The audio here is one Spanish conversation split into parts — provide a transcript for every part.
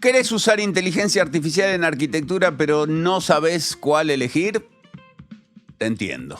¿Querés usar inteligencia artificial en arquitectura pero no sabés cuál elegir? Te entiendo.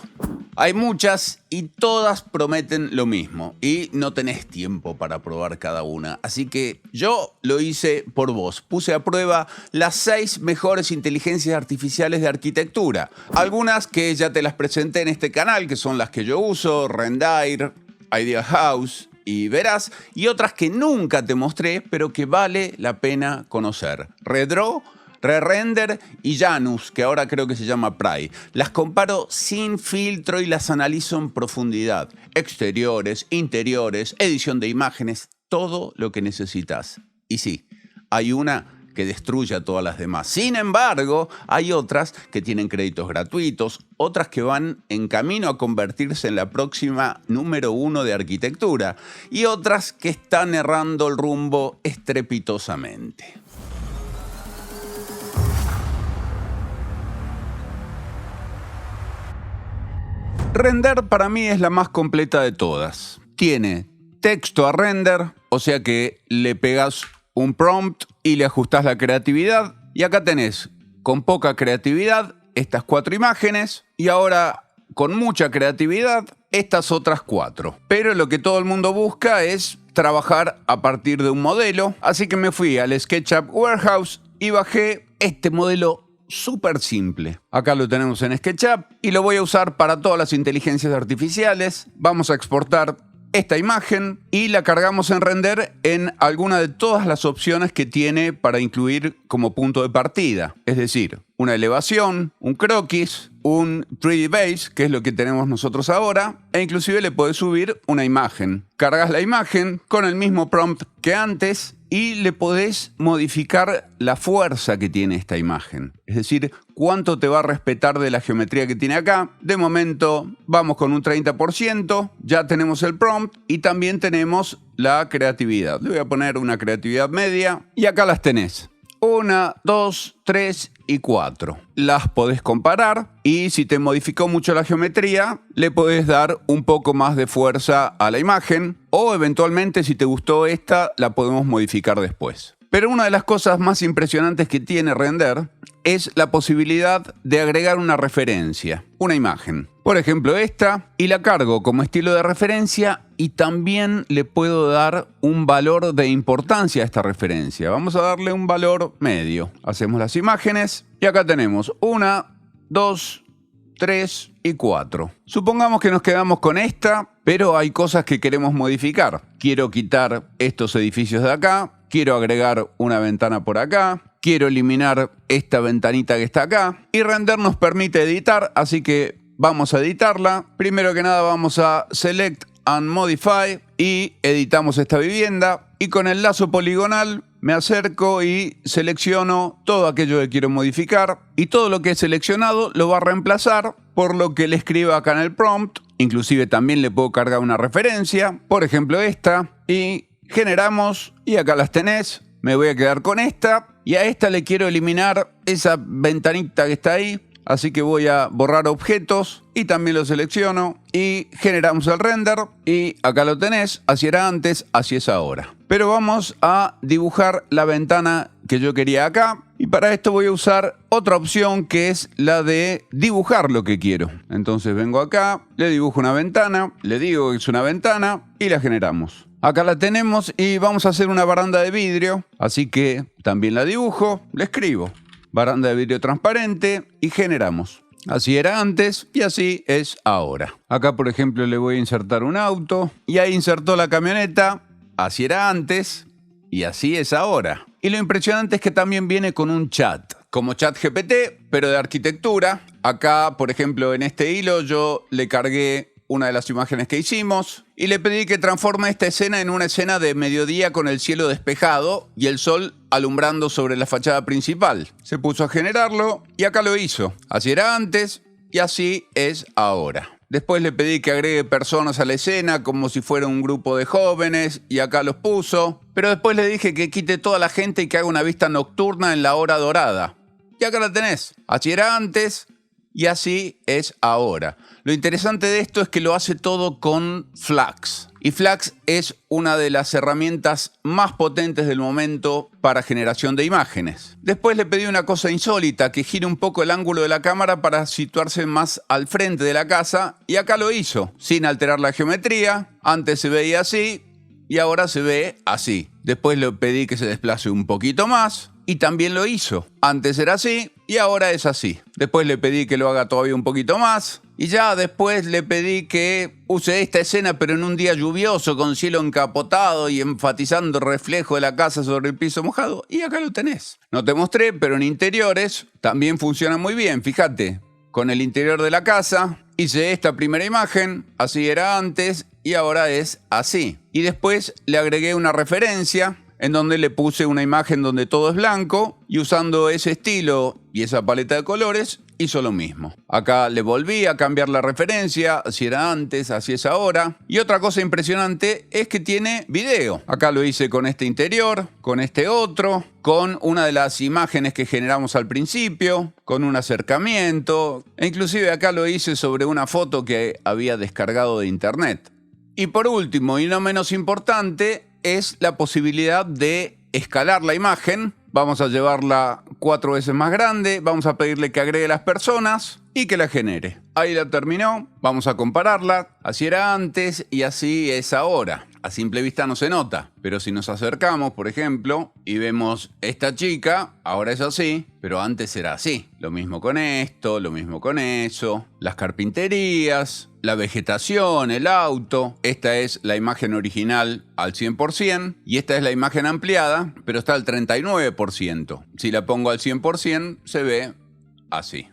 Hay muchas y todas prometen lo mismo y no tenés tiempo para probar cada una. Así que yo lo hice por vos. Puse a prueba las 6 mejores inteligencias artificiales de arquitectura. Algunas que ya te las presenté en este canal, que son las que yo uso, Rendair, Ideal House y Veraz, y otras que nunca te mostré, pero que vale la pena conocer. Redraw, Re-Render y Janus, que ahora creo que se llama Pray. Las comparo sin filtro y las analizo en profundidad. Exteriores, interiores, edición de imágenes, todo lo que necesitas. Y sí, hay una que destruye a todas las demás. Sin embargo, hay otras que tienen créditos gratuitos, otras que van en camino a convertirse en la próxima número 1 de arquitectura y otras que están errando el rumbo estrepitosamente. Render para mí es la más completa de todas. Tiene texto a render, o sea que le pegas un prompt y le ajustás la creatividad. Y acá tenés, con poca creatividad, estas 4 imágenes y ahora con mucha creatividad, estas otras 4. Pero lo que todo el mundo busca es trabajar a partir de un modelo. Así que me fui al SketchUp Warehouse y bajé este modelo súper simple. Acá lo tenemos en SketchUp y lo voy a usar para todas las inteligencias artificiales. Vamos a exportar esta imagen y la cargamos en Render en alguna de todas las opciones que tiene para incluir como punto de partida. Es decir, una elevación, un croquis, un 3D Base, que es lo que tenemos nosotros ahora, e inclusive le podés subir una imagen. Cargas la imagen con el mismo prompt que antes y le podés modificar la fuerza que tiene esta imagen. Es decir, cuánto te va a respetar de la geometría que tiene acá. De momento vamos con un 30%, ya tenemos el prompt y también tenemos la creatividad. Le voy a poner una creatividad media y acá las tenés. 1, 2, 3 y 4. Las podés comparar y si te modificó mucho la geometría, le podés dar un poco más de fuerza a la imagen o eventualmente si te gustó esta, la podemos modificar después. Pero una de las cosas más impresionantes que tiene Render es la posibilidad de agregar una referencia, una imagen. Por ejemplo esta, y la cargo como estilo de referencia y también le puedo dar un valor de importancia a esta referencia. Vamos a darle un valor medio. Hacemos las imágenes y acá tenemos 1, 2, 3 y 4. Supongamos que nos quedamos con esta, pero hay cosas que queremos modificar. Quiero quitar estos edificios de acá, quiero agregar una ventana por acá, quiero eliminar esta ventanita que está acá. Y Render nos permite editar, así que vamos a editarla. Primero que nada vamos a Select and Modify y editamos esta vivienda. Y con el lazo poligonal me acerco y selecciono todo aquello que quiero modificar. Y todo lo que he seleccionado lo va a reemplazar por lo que le escriba acá en el prompt. Inclusive también le puedo cargar una referencia, por ejemplo esta. Y generamos, y acá las tenés. Me voy a quedar con esta. Y a esta le quiero eliminar esa ventanita que está ahí. Así que voy a borrar objetos y también lo selecciono y generamos el render y acá lo tenés, así era antes, así es ahora. Pero vamos a dibujar la ventana que yo quería acá y para esto voy a usar otra opción que es la de dibujar lo que quiero. Entonces vengo acá, le dibujo una ventana, le digo que es una ventana y la generamos. Acá la tenemos y vamos a hacer una baranda de vidrio, así que también la dibujo, le escribo. Baranda de vidrio transparente y generamos. Así era antes y así es ahora. Acá, por ejemplo, le voy a insertar un auto y ahí insertó la camioneta. Así era antes y así es ahora. Y lo impresionante es que también viene con un chat, como ChatGPT, pero de arquitectura. Acá, por ejemplo, en este hilo yo le cargué una de las imágenes que hicimos y le pedí que transforme esta escena en una escena de mediodía con el cielo despejado y el sol alumbrando sobre la fachada principal. Se puso a generarlo y acá lo hizo. Así era antes y así es ahora. Después le pedí que agregue personas a la escena como si fuera un grupo de jóvenes y acá los puso. Pero después le dije que quite toda la gente y que haga una vista nocturna en la hora dorada. Y acá la tenés. Así era antes y así es ahora. Lo interesante de esto es que lo hace todo con Flux. Y Flux es una de las herramientas más potentes del momento para generación de imágenes. Después le pedí una cosa insólita, que gire un poco el ángulo de la cámara para situarse más al frente de la casa, y acá lo hizo, sin alterar la geometría. Antes se veía así y ahora se ve así. Después le pedí que se desplace un poquito más y también lo hizo. Antes era así y ahora es así. Después le pedí que lo haga todavía un poquito más. Y ya después le pedí que use esta escena pero en un día lluvioso con cielo encapotado y enfatizando el reflejo de la casa sobre el piso mojado. Y acá lo tenés. No te mostré, pero en interiores también funciona muy bien. Fíjate, con el interior de la casa hice esta primera imagen, así era antes y ahora es así. Y después le agregué una referencia en donde le puse una imagen donde todo es blanco y usando ese estilo y esa paleta de colores hizo lo mismo. Acá le volví a cambiar la referencia, así era antes, así es ahora. Y otra cosa impresionante es que tiene video. Acá lo hice con este interior, con este otro, con una de las imágenes que generamos al principio, con un acercamiento. E inclusive acá lo hice sobre una foto que había descargado de internet. Y por último, y no menos importante, es la posibilidad de escalar la imagen. Vamos a llevarla 4 veces más grande, vamos a pedirle que agregue las personas y que la genere. Ahí la terminó, vamos a compararla. Así era antes y así es ahora. A simple vista no se nota, pero si nos acercamos, por ejemplo, y vemos esta chica, ahora es así, pero antes era así. Lo mismo con esto, lo mismo con eso, las carpinterías, la vegetación, el auto. Esta es la imagen original al 100% y esta es la imagen ampliada, pero está al 39%. Si la pongo al 100%, se ve así.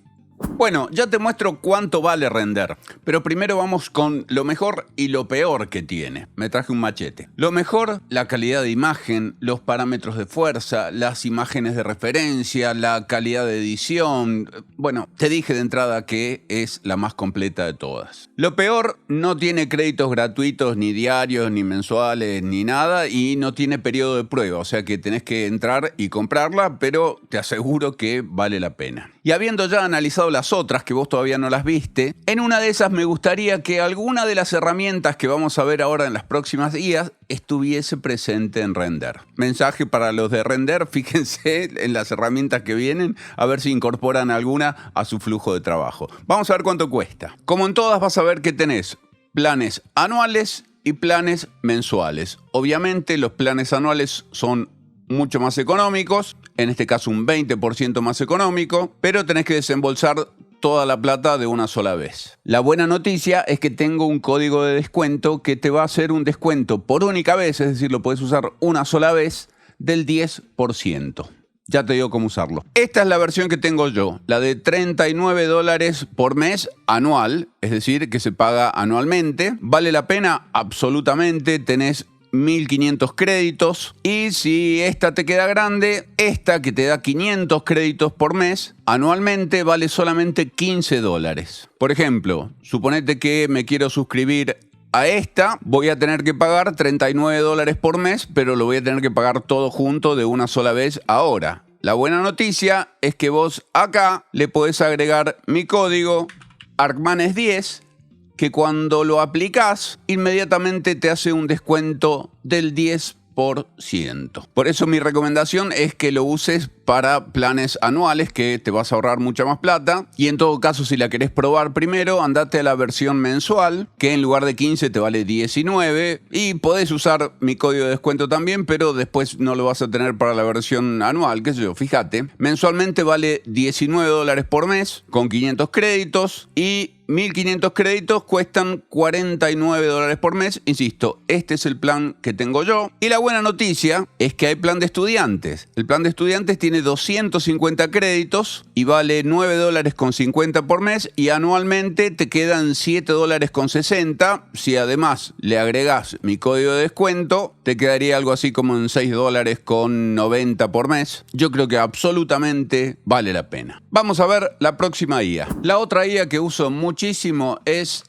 Bueno, ya te muestro cuánto vale Render, pero primero vamos con lo mejor y lo peor que tiene. Me traje un machete. Lo mejor, la calidad de imagen, los parámetros de fuerza, las imágenes de referencia, la calidad de edición. Bueno, te dije de entrada que es la más completa de todas. Lo peor, no tiene créditos gratuitos, ni diarios, ni mensuales, ni nada, y no tiene periodo de prueba, o sea que tenés que entrar y comprarla, pero te aseguro que vale la pena. Y habiendo ya analizado las otras que vos todavía no las viste, en una de esas me gustaría que alguna de las herramientas que vamos a ver ahora en las próximas guías estuviese presente en Render. Mensaje para los de Render, fíjense en las herramientas que vienen, a ver si incorporan alguna a su flujo de trabajo. Vamos a ver cuánto cuesta. Como en todas vas a ver que tenés planes anuales y planes mensuales. Obviamente los planes anuales son mucho más económicos, en este caso un 20% más económico, pero tenés que desembolsar toda la plata de una sola vez. La buena noticia es que tengo un código de descuento que te va a hacer un descuento por única vez, es decir, lo puedes usar una sola vez, del 10%. Ya te digo cómo usarlo. Esta es la versión que tengo yo, la de $39 por mes anual, es decir, que se paga anualmente. ¿Vale la pena? Absolutamente. Tenés 1500 créditos y si esta te queda grande, esta que te da 500 créditos por mes, anualmente vale solamente $15. Por ejemplo, suponete que me quiero suscribir a esta, voy a tener que pagar $39 por mes, pero lo voy a tener que pagar todo junto de una sola vez ahora. La buena noticia es que vos acá le podés agregar mi código ARCMANES10, que cuando lo aplicás, inmediatamente te hace un descuento del 10%. Por eso mi recomendación es que lo uses para planes anuales, que te vas a ahorrar mucha más plata. Y en todo caso, si la querés probar primero, andate a la versión mensual, que en lugar de 15 te vale 19. Y podés usar mi código de descuento también, pero después no lo vas a tener para la versión anual, qué sé yo, fíjate. Mensualmente vale $19 por mes, con 500 créditos, y 1500 créditos cuestan $49 por mes. Insisto, este es el plan que tengo yo. Y la buena noticia es que hay plan de estudiantes. El plan de estudiantes tiene 250 créditos y vale $9.50 por mes, y anualmente te quedan $7.60. Si además le agregás mi código de descuento, te quedaría algo así como en $6.90 por mes. Yo creo que absolutamente vale la pena. Vamos a ver la próxima IA. La otra IA que uso muchísimo es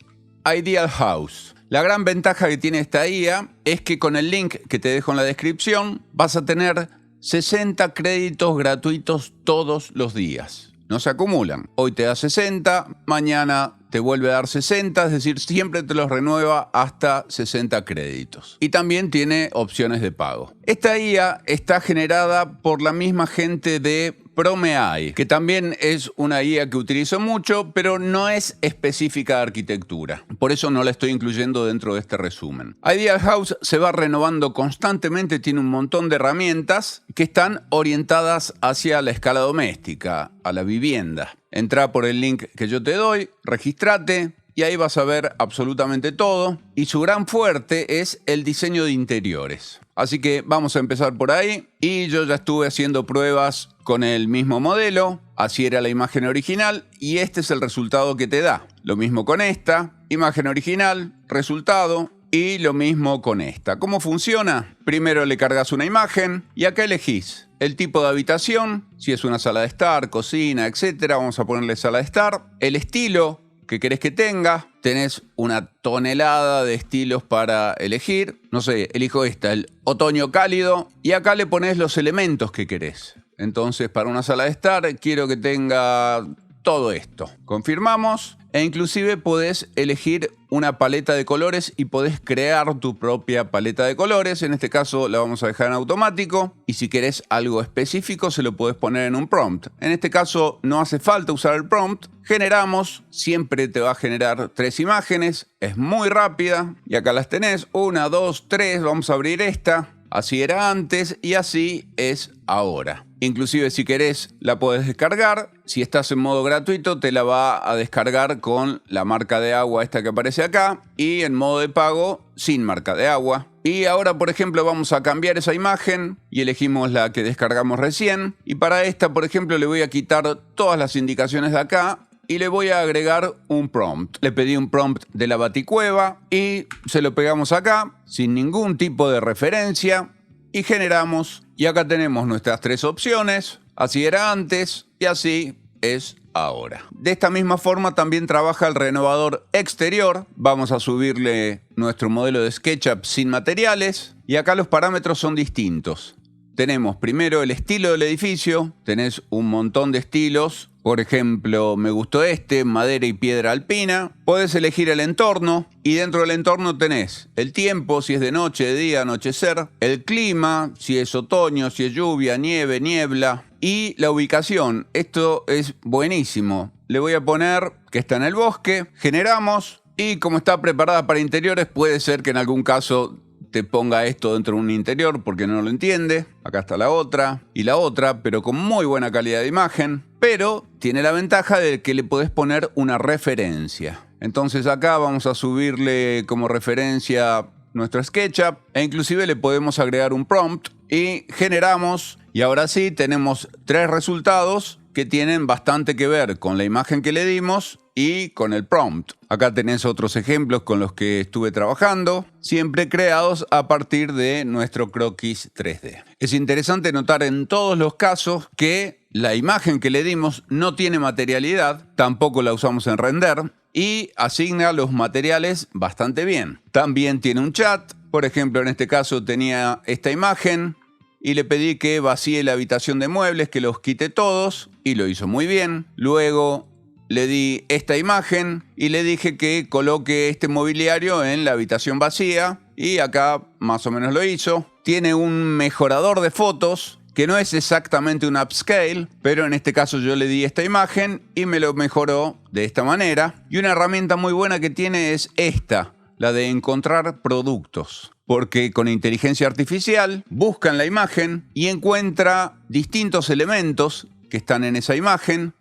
Ideal House. La gran ventaja que tiene esta IA es que con el link que te dejo en la descripción vas a tener 60 créditos gratuitos todos los días. No se acumulan. Hoy te da 60, mañana te te vuelve a dar 60, es decir, siempre te los renueva hasta 60 créditos. Y también tiene opciones de pago. Esta IA está generada por la misma gente de PromAI, que también es una IA que utilizo mucho, pero no es específica de arquitectura. Por eso no la estoy incluyendo dentro de este resumen. Ideal House se va renovando constantemente, tiene un montón de herramientas que están orientadas hacia la escala doméstica, a la vivienda. Entra por el link que yo te doy, registrate y ahí vas a ver absolutamente todo. Y su gran fuerte es el diseño de interiores. Así que vamos a empezar por ahí. Y yo ya estuve haciendo pruebas con el mismo modelo. Así era la imagen original y este es el resultado que te da. Lo mismo con esta, imagen original, resultado. Y lo mismo con esta. ¿Cómo funciona? Primero le cargas una imagen y acá elegís el tipo de habitación, si es una sala de estar, cocina, etc. Vamos a ponerle sala de estar. El estilo que querés que tenga. Tenés una tonelada de estilos para elegir. No sé, elijo esta, el otoño cálido. Y acá le pones los elementos que querés. Entonces, para una sala de estar, quiero que tenga todo esto. Confirmamos. E inclusive podés elegir una paleta de colores y podés crear tu propia paleta de colores. En este caso la vamos a dejar en automático. Y si querés algo específico se lo podés poner en un prompt. En este caso no hace falta usar el prompt. Generamos, siempre te va a generar 3 imágenes. Es muy rápida. Y acá las tenés. 1, 2, 3. Vamos a abrir esta. Así era antes y así es ahora. Inclusive si querés la podés descargar. Si estás en modo gratuito te la va a descargar con la marca de agua esta que aparece acá. Y en modo de pago sin marca de agua. Y ahora por ejemplo vamos a cambiar esa imagen y elegimos la que descargamos recién. Y para esta por ejemplo le voy a quitar todas las indicaciones de acá. Y le voy a agregar un prompt. Le pedí un prompt de la Baticueva y se lo pegamos acá sin ningún tipo de referencia y generamos. Y acá tenemos nuestras 3 opciones. Así era antes y así es ahora. De esta misma forma también trabaja el renovador exterior. Vamos a subirle nuestro modelo de SketchUp sin materiales y acá los parámetros son distintos. Tenemos primero el estilo del edificio. Tenés un montón de estilos. Por ejemplo, me gustó este, madera y piedra alpina. Podés elegir el entorno y dentro del entorno tenés el tiempo, si es de noche, de día, anochecer. El clima, si es otoño, si es lluvia, nieve, niebla. Y la ubicación. Esto es buenísimo. Le voy a poner que está en el bosque. Generamos y como está preparada para interiores, puede ser que en algún caso te ponga esto dentro de un interior porque no lo entiende. Acá está la otra y la otra, pero con muy buena calidad de imagen. Pero tiene la ventaja de que le podés poner una referencia. Entonces acá vamos a subirle como referencia nuestro SketchUp e inclusive le podemos agregar un prompt y generamos. Y ahora sí tenemos 3 resultados que tienen bastante que ver con la imagen que le dimos y con el prompt. Acá tenés otros ejemplos con los que estuve trabajando, siempre creados a partir de nuestro croquis 3D. Es interesante notar en todos los casos que la imagen que le dimos no tiene materialidad, tampoco la usamos en render y asigna los materiales bastante bien. También tiene un chat, por ejemplo en este caso tenía esta imagen y le pedí que vacíe la habitación de muebles, que los quite todos y lo hizo muy bien. Luego le di esta imagen y le dije que coloque este mobiliario en la habitación vacía y acá más o menos lo hizo. Tiene un mejorador de fotos que no es exactamente un upscale, pero en este caso yo le di esta imagen y me lo mejoró de esta manera. Y una herramienta muy buena que tiene es esta, la de encontrar productos. Porque con inteligencia artificial buscan la imagen y encuentra distintos elementos que están en esa imagen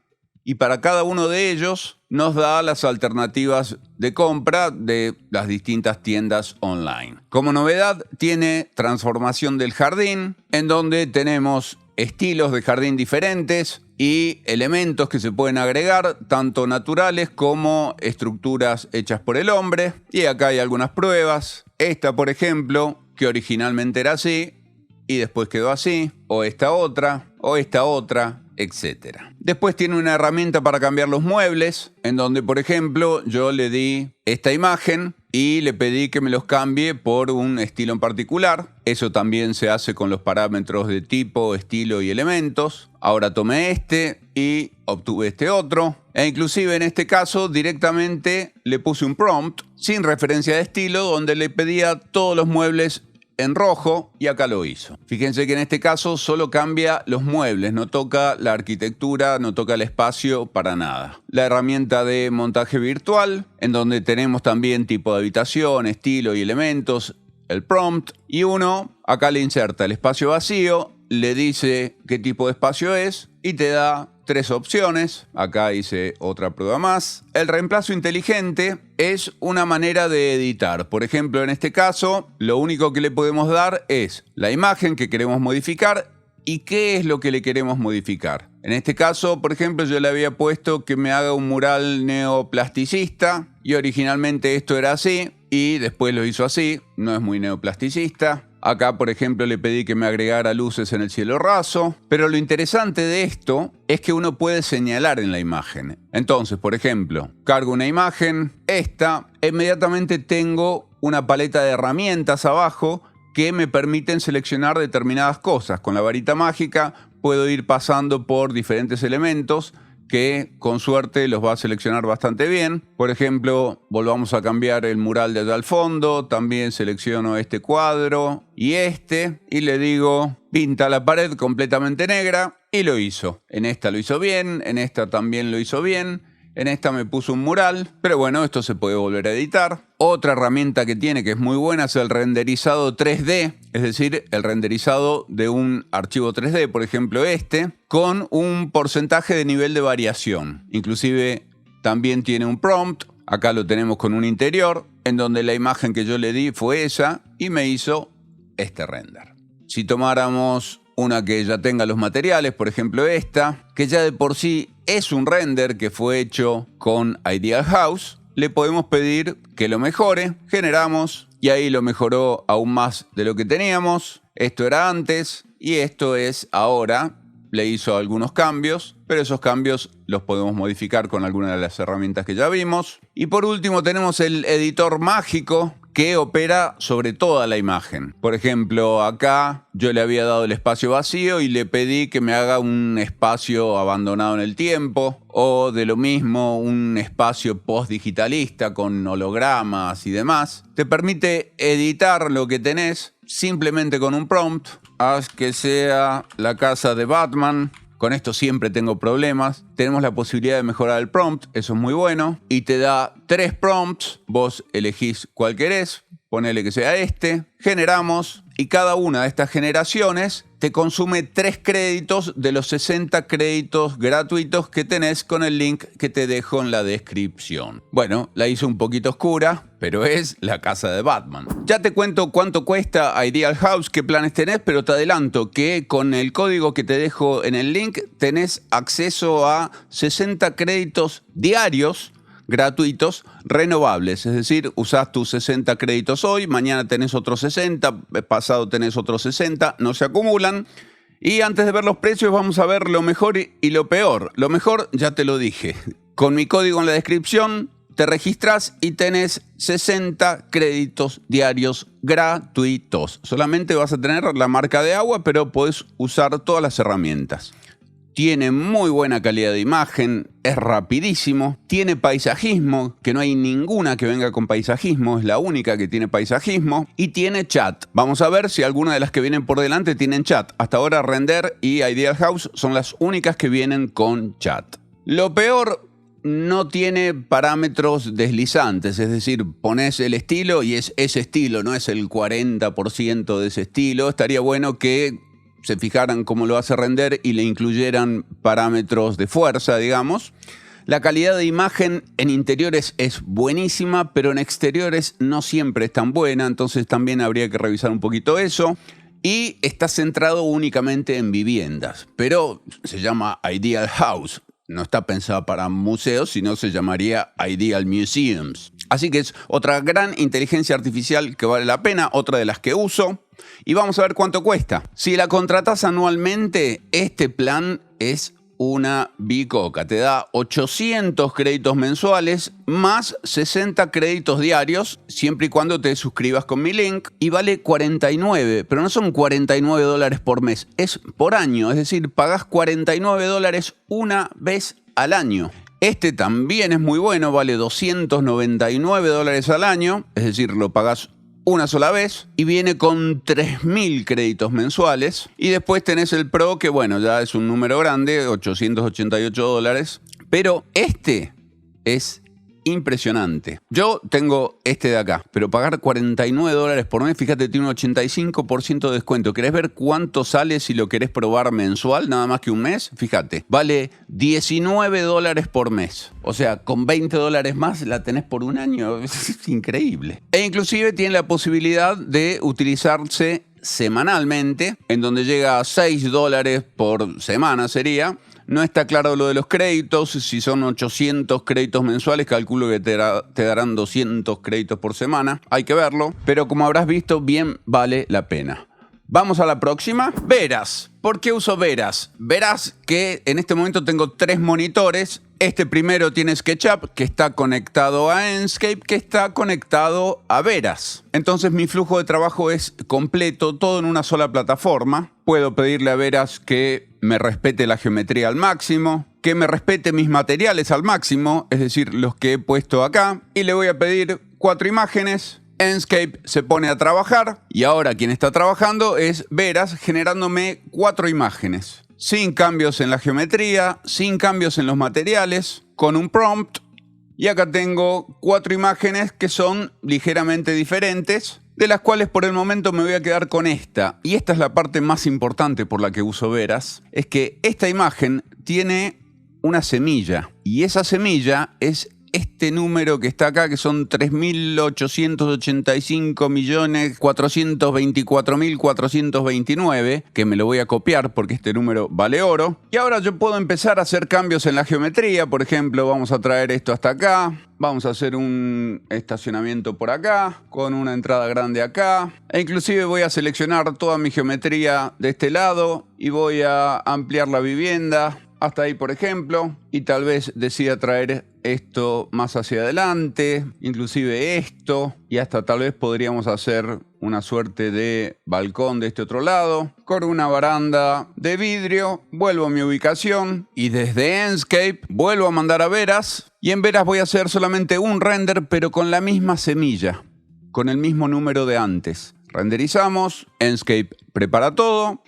y para cada uno de ellos nos da las alternativas de compra de las distintas tiendas online. Como novedad tiene transformación del jardín, en donde tenemos estilos de jardín diferentes y elementos que se pueden agregar, tanto naturales como estructuras hechas por el hombre. Y acá hay algunas pruebas. Esta, por ejemplo, que originalmente era así y después quedó así, o esta otra, etc. Después tiene una herramienta para cambiar los muebles, en donde, por ejemplo, yo le di esta imagen y le pedí que me los cambie por un estilo en particular. Eso también se hace con los parámetros de tipo, estilo y elementos. Ahora tomé este y obtuve este otro. E inclusive en este caso directamente le puse un prompt sin referencia de estilo donde le pedía todos los muebles en rojo y acá lo hizo. Fíjense que en este caso solo cambia los muebles, no toca la arquitectura, no toca el espacio para nada. La herramienta de montaje virtual, en donde tenemos también tipo de habitación, estilo y elementos, el prompt, y uno acá le inserta el espacio vacío, le dice qué tipo de espacio es y te da 3 opciones. Acá hice otra prueba más. El reemplazo inteligente es una manera de editar. Por ejemplo, en este caso, lo único que le podemos dar es la imagen que queremos modificar y qué es lo que le queremos modificar. En este caso, por ejemplo, yo le había puesto que me haga un mural neoplasticista y originalmente esto era así y después lo hizo así. No es muy neoplasticista. Acá, por ejemplo, le pedí que me agregara luces en el cielo raso. Pero lo interesante de esto es que uno puede señalar en la imagen. Entonces, por ejemplo, cargo una imagen, esta, inmediatamente tengo una paleta de herramientas abajo que me permiten seleccionar determinadas cosas. Con la varita mágica puedo ir pasando por diferentes elementos que con suerte los va a seleccionar bastante bien. Por ejemplo, volvamos a cambiar el mural de allá al fondo. También selecciono este cuadro y le digo pinta la pared completamente negra y lo hizo. En esta lo hizo bien, en esta también lo hizo bien. En esta me puso un mural, pero bueno, esto se puede volver a editar. Otra herramienta que tiene que es muy buena es el renderizado 3D, es decir, el renderizado de un archivo 3D, por ejemplo con un porcentaje de nivel de variación. Inclusive también tiene un prompt, acá lo tenemos con un interior, en donde la imagen que yo le di fue esa y me hizo este render. Si tomáramos una que ya tenga los materiales, por ejemplo esta, que ya de por sí es un render que fue hecho con Ideal House, le podemos pedir que lo mejore, generamos y ahí lo mejoró aún más de lo que teníamos. Esto era antes y esto es ahora. Le hizo algunos cambios, pero esos cambios los podemos modificar con alguna de las herramientas que ya vimos. Y por último tenemos el editor mágico que opera sobre toda la imagen. Por ejemplo, acá yo le había dado el espacio vacío y le pedí que me haga un espacio abandonado en el tiempo, o de lo mismo un espacio post-digitalista con hologramas y demás. Te permite editar lo que tenés simplemente con un prompt. Haz que sea la casa de Batman. Con esto siempre tengo problemas. Tenemos la posibilidad de mejorar el prompt, eso es muy bueno. Y te da 3 prompts, vos elegís cuál querés, ponele que sea este. Generamos y cada una de estas generaciones te consume 3 créditos de los 60 créditos gratuitos que tenés con el link que te dejo en la descripción. Bueno, la hice un poquito oscura, pero es la casa de Batman. Ya te cuento cuánto cuesta Ideal House, qué planes tenés, pero te adelanto que con el código que te dejo en el link tenés acceso a 60 créditos diarios gratuitos renovables, es decir, usás tus 60 créditos hoy, mañana tenés otros 60, pasado tenés otros 60, no se acumulan. Y antes de ver los precios vamos a ver lo mejor y lo peor. Lo mejor ya te lo dije, con mi código en la descripción te registras y tenés 60 créditos diarios gratuitos. Solamente vas a tener la marca de agua, pero podés usar todas las herramientas. Tiene muy buena calidad de imagen, es rapidísimo, tiene paisajismo, que no hay ninguna que venga con paisajismo, es la única que tiene paisajismo, y tiene chat. Vamos a ver si alguna de las que vienen por delante tienen chat. Hasta ahora Render y Ideal House son las únicas que vienen con chat. Lo peor, no tiene parámetros deslizantes, es decir, pones el estilo y es ese estilo, no es el 40% de ese estilo. Estaría bueno que se fijaran cómo lo hace Render y le incluyeran parámetros de fuerza, digamos. La calidad de imagen en interiores es buenísima, pero en exteriores no siempre es tan buena, entonces también habría que revisar un poquito eso. Y está centrado únicamente en viviendas, pero se llama Ideal House. No está pensada para museos, sino se llamaría Ideal Museums. Así que es otra gran inteligencia artificial que vale la pena, otra de las que uso. Y vamos a ver cuánto cuesta. Si la contratas anualmente, este plan es una bicoca. Te da 800 créditos mensuales más 60 créditos diarios, siempre y cuando te suscribas con mi link. Y vale 49, pero no son $49 por mes, es por año. Es decir, pagás $49 una vez al año. Este también es muy bueno, vale $299 al año, es decir, lo pagás una sola vez y viene con 3.000 créditos mensuales. Y después tenés el Pro, que bueno, ya es un número grande, $888. Pero este es impresionante. Yo tengo este de acá, pero pagar $49 por mes, fíjate, tiene un 85% de descuento. ¿Querés ver cuánto sale si lo querés probar mensual, nada más que un mes? Fíjate, vale $19 por mes. O sea, con $20 más la tenés por un año. Es increíble. E inclusive tiene la posibilidad de utilizarse semanalmente, en donde llega a $6 por semana sería. No está claro lo de los créditos. Si son 800 créditos mensuales, calculo que te darán 200 créditos por semana. Hay que verlo. Pero como habrás visto, bien vale la pena. Vamos a la próxima. Veras. ¿Por qué uso Veras? Verás que en este momento tengo 3 monitores. Este primero tiene SketchUp, que está conectado a Enscape, que está conectado a Veras. Entonces mi flujo de trabajo es completo, todo en una sola plataforma. Puedo pedirle a Veras que me respete la geometría al máximo, que me respete mis materiales al máximo, es decir, los que he puesto acá. Y le voy a pedir 4 imágenes. Enscape se pone a trabajar y ahora quien está trabajando es Veras, generándome 4 imágenes. Sin cambios en la geometría, sin cambios en los materiales, con un prompt. Y acá tengo 4 imágenes que son ligeramente diferentes, de las cuales por el momento me voy a quedar con esta. Y esta es la parte más importante por la que uso Veras, es que esta imagen tiene una semilla. Y esa semilla es este número que está acá, que son 3.885.424.429, que me lo voy a copiar porque este número vale oro. Y ahora yo puedo empezar a hacer cambios en la geometría. Por ejemplo, vamos a traer esto hasta acá. Vamos a hacer un estacionamiento por acá, con una entrada grande acá. E inclusive voy a seleccionar toda mi geometría de este lado y voy a ampliar la vivienda hasta ahí, por ejemplo, y tal vez decida traer esto más hacia adelante, inclusive esto, y hasta tal vez podríamos hacer una suerte de balcón de este otro lado, con una baranda de vidrio. Vuelvo a mi ubicación y desde Enscape vuelvo a mandar a Veras, y en Veras voy a hacer solamente un render, pero con la misma semilla, con el mismo número de antes. Renderizamos, Enscape prepara todo,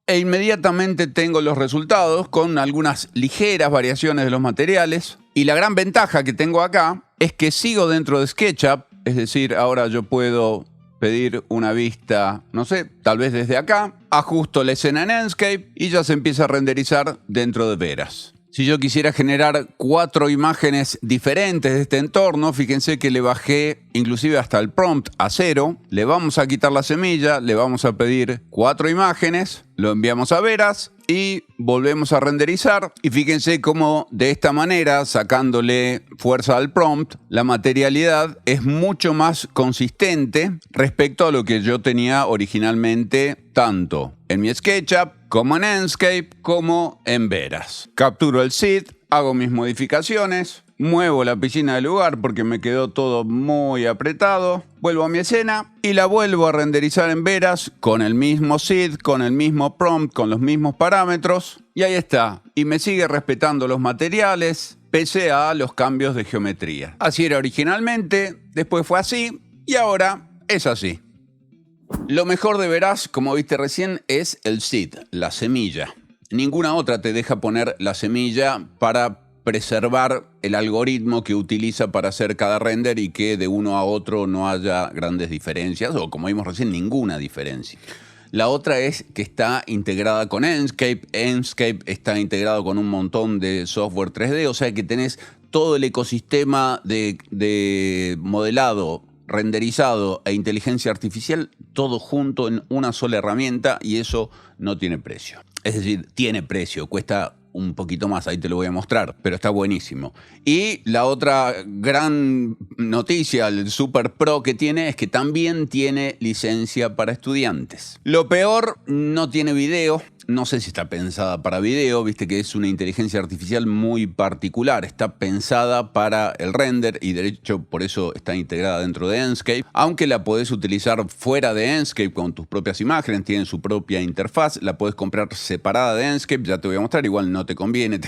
e inmediatamente tengo los resultados con algunas ligeras variaciones de los materiales. Y la gran ventaja que tengo acá es que sigo dentro de SketchUp, es decir, ahora yo puedo pedir una vista, no sé, tal vez desde acá, ajusto la escena en Enscape y ya se empieza a renderizar dentro de Veras. Si yo quisiera generar 4 imágenes diferentes de este entorno, fíjense que le bajé inclusive hasta el prompt a 0. Le vamos a quitar la semilla, le vamos a pedir 4 imágenes, lo enviamos a Veras y volvemos a renderizar. Y fíjense cómo de esta manera, sacándole fuerza al prompt, la materialidad es mucho más consistente respecto a lo que yo tenía originalmente, tanto en mi SketchUp, como en Enscape, como en Veras. Capturo el seed, hago mis modificaciones, muevo la piscina del lugar porque me quedó todo muy apretado, vuelvo a mi escena y la vuelvo a renderizar en Veras con el mismo seed, con el mismo prompt, con los mismos parámetros, y ahí está. Y me sigue respetando los materiales, pese a los cambios de geometría. Así era originalmente, después fue así y ahora es así. Lo mejor de Veras, como viste recién, es el seed, la semilla. Ninguna otra te deja poner la semilla para preservar el algoritmo que utiliza para hacer cada render y que de uno a otro no haya grandes diferencias, o como vimos recién, ninguna diferencia. La otra es que está integrada con Enscape. Enscape está integrado con un montón de software 3D, o sea que tenés todo el ecosistema de modelado, renderizado e inteligencia artificial, todo junto en una sola herramienta, y eso no tiene precio. Es decir, tiene precio, cuesta un poquito más, ahí te lo voy a mostrar, pero está buenísimo. Y la otra gran noticia, el Super Pro que tiene, es que también tiene licencia para estudiantes. Lo peor, no tiene video. no sé si está pensada para video, viste que es una inteligencia artificial muy particular, está pensada para el render y de hecho por eso está integrada dentro de Enscape, aunque la podés utilizar fuera de Enscape con tus propias imágenes, tienen su propia interfaz, la podés comprar separada de Enscape, ya te voy a mostrar, igual no te conviene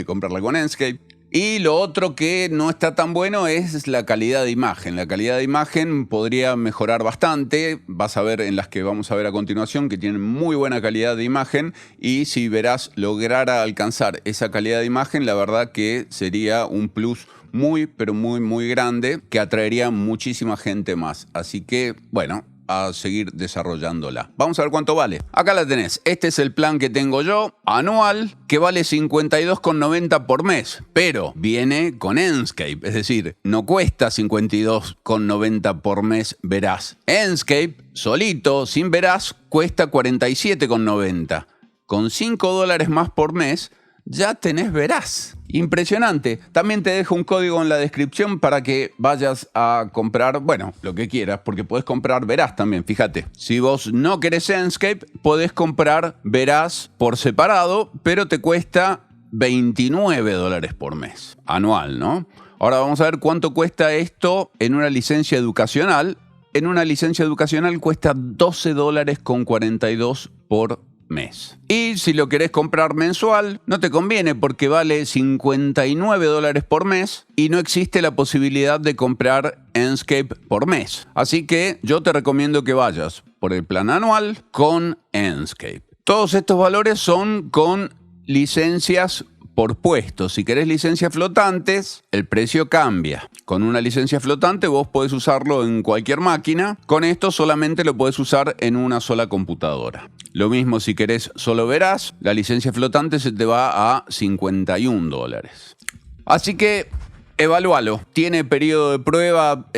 comprarla con Enscape. Y lo otro que no está tan bueno es la calidad de imagen. La calidad de imagen podría mejorar bastante. Vas a ver en las que vamos a ver a continuación que tienen muy buena calidad de imagen y si verás lograra alcanzar esa calidad de imagen, la verdad que sería un plus muy, pero muy, muy grande que atraería muchísima gente más. Así que, bueno, a seguir desarrollándola. Vamos a ver cuánto vale. Acá la tenés. Este es el plan que tengo yo, anual, que vale 52,90 por mes, pero viene con Enscape, es decir, no cuesta 52,90 por mes Veraz. Enscape, solito, sin Veraz, cuesta 47,90. Con $5 más por mes, ya tenés Veraz. Impresionante. También te dejo un código en la descripción para que vayas a comprar, bueno, lo que quieras, porque podés comprar Veraz también, fíjate. Si vos no querés Enscape, podés comprar Veraz por separado, pero te cuesta $29 por mes, anual, ¿no? Ahora vamos a ver cuánto cuesta esto en una licencia educacional. En una licencia educacional cuesta $12,42 por mes. Y si lo querés comprar mensual, no te conviene porque vale $59 por mes y no existe la posibilidad de comprar Enscape por mes. Así que yo te recomiendo que vayas por el plan anual con Enscape. Todos estos valores son con licencias por puesto. Si querés licencias flotantes, el precio cambia. Con una licencia flotante vos podés usarlo en cualquier máquina. Con esto solamente lo podés usar en una sola computadora. Lo mismo si querés solo Veraz, la licencia flotante se te va a $51. Así que evalúalo. Tiene periodo de prueba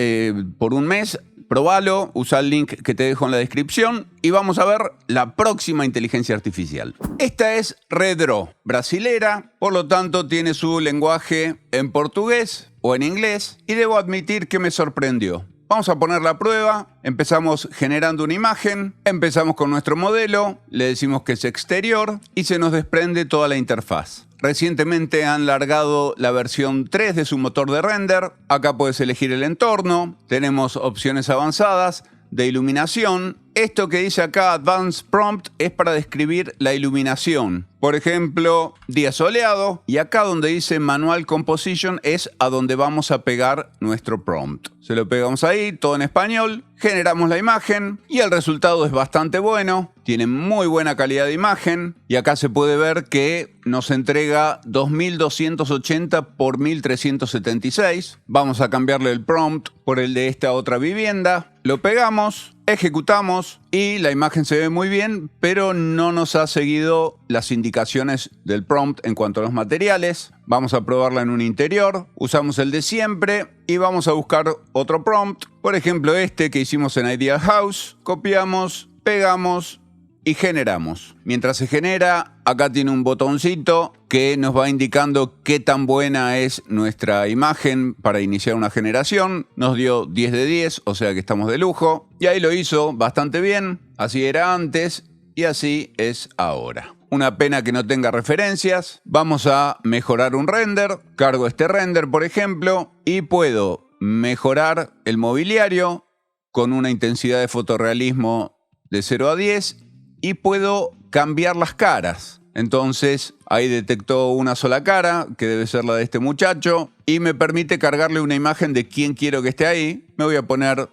por un mes. Probalo, usa el link que te dejo en la descripción y vamos a ver la próxima inteligencia artificial. Esta es Redraw, brasilera, por lo tanto tiene su lenguaje en portugués o en inglés y debo admitir que me sorprendió. Vamos a poner la prueba, empezamos generando una imagen, empezamos con nuestro modelo, le decimos que es exterior y se nos desprende toda la interfaz. Recientemente han largado la versión 3 de su motor de render. Acá puedes elegir el entorno. Tenemos opciones avanzadas de iluminación. Esto que dice acá Advanced Prompt es para describir la iluminación. Por ejemplo, día soleado. Y acá donde dice Manual Composition es a donde vamos a pegar nuestro prompt. Se lo pegamos ahí, todo en español. Generamos la imagen y el resultado es bastante bueno. Tiene muy buena calidad de imagen. Y acá se puede ver que nos entrega 2280 por 1376. Vamos a cambiarle el prompt por el de esta otra vivienda. Lo pegamos, ejecutamos y la imagen se ve muy bien, pero no nos ha seguido las indicaciones del prompt en cuanto a los materiales. Vamos a probarla en un interior, usamos el de siempre y vamos a buscar otro prompt. Por ejemplo, este que hicimos en Ideal House. Copiamos, pegamos y generamos. Mientras se genera, acá tiene un botoncito que nos va indicando qué tan buena es nuestra imagen para iniciar una generación. Nos dio 10 de 10, o sea que estamos de lujo. Y ahí lo hizo bastante bien. Así era antes y así es ahora. Una pena que no tenga referencias. Vamos a mejorar un render. Cargo este render, por ejemplo, y puedo mejorar el mobiliario con una intensidad de fotorrealismo de 0 a 10 y puedo cambiar las caras. Entonces ahí detectó una sola cara, que debe ser la de este muchacho, y me permite cargarle una imagen de quién quiero que esté ahí. Me voy a poner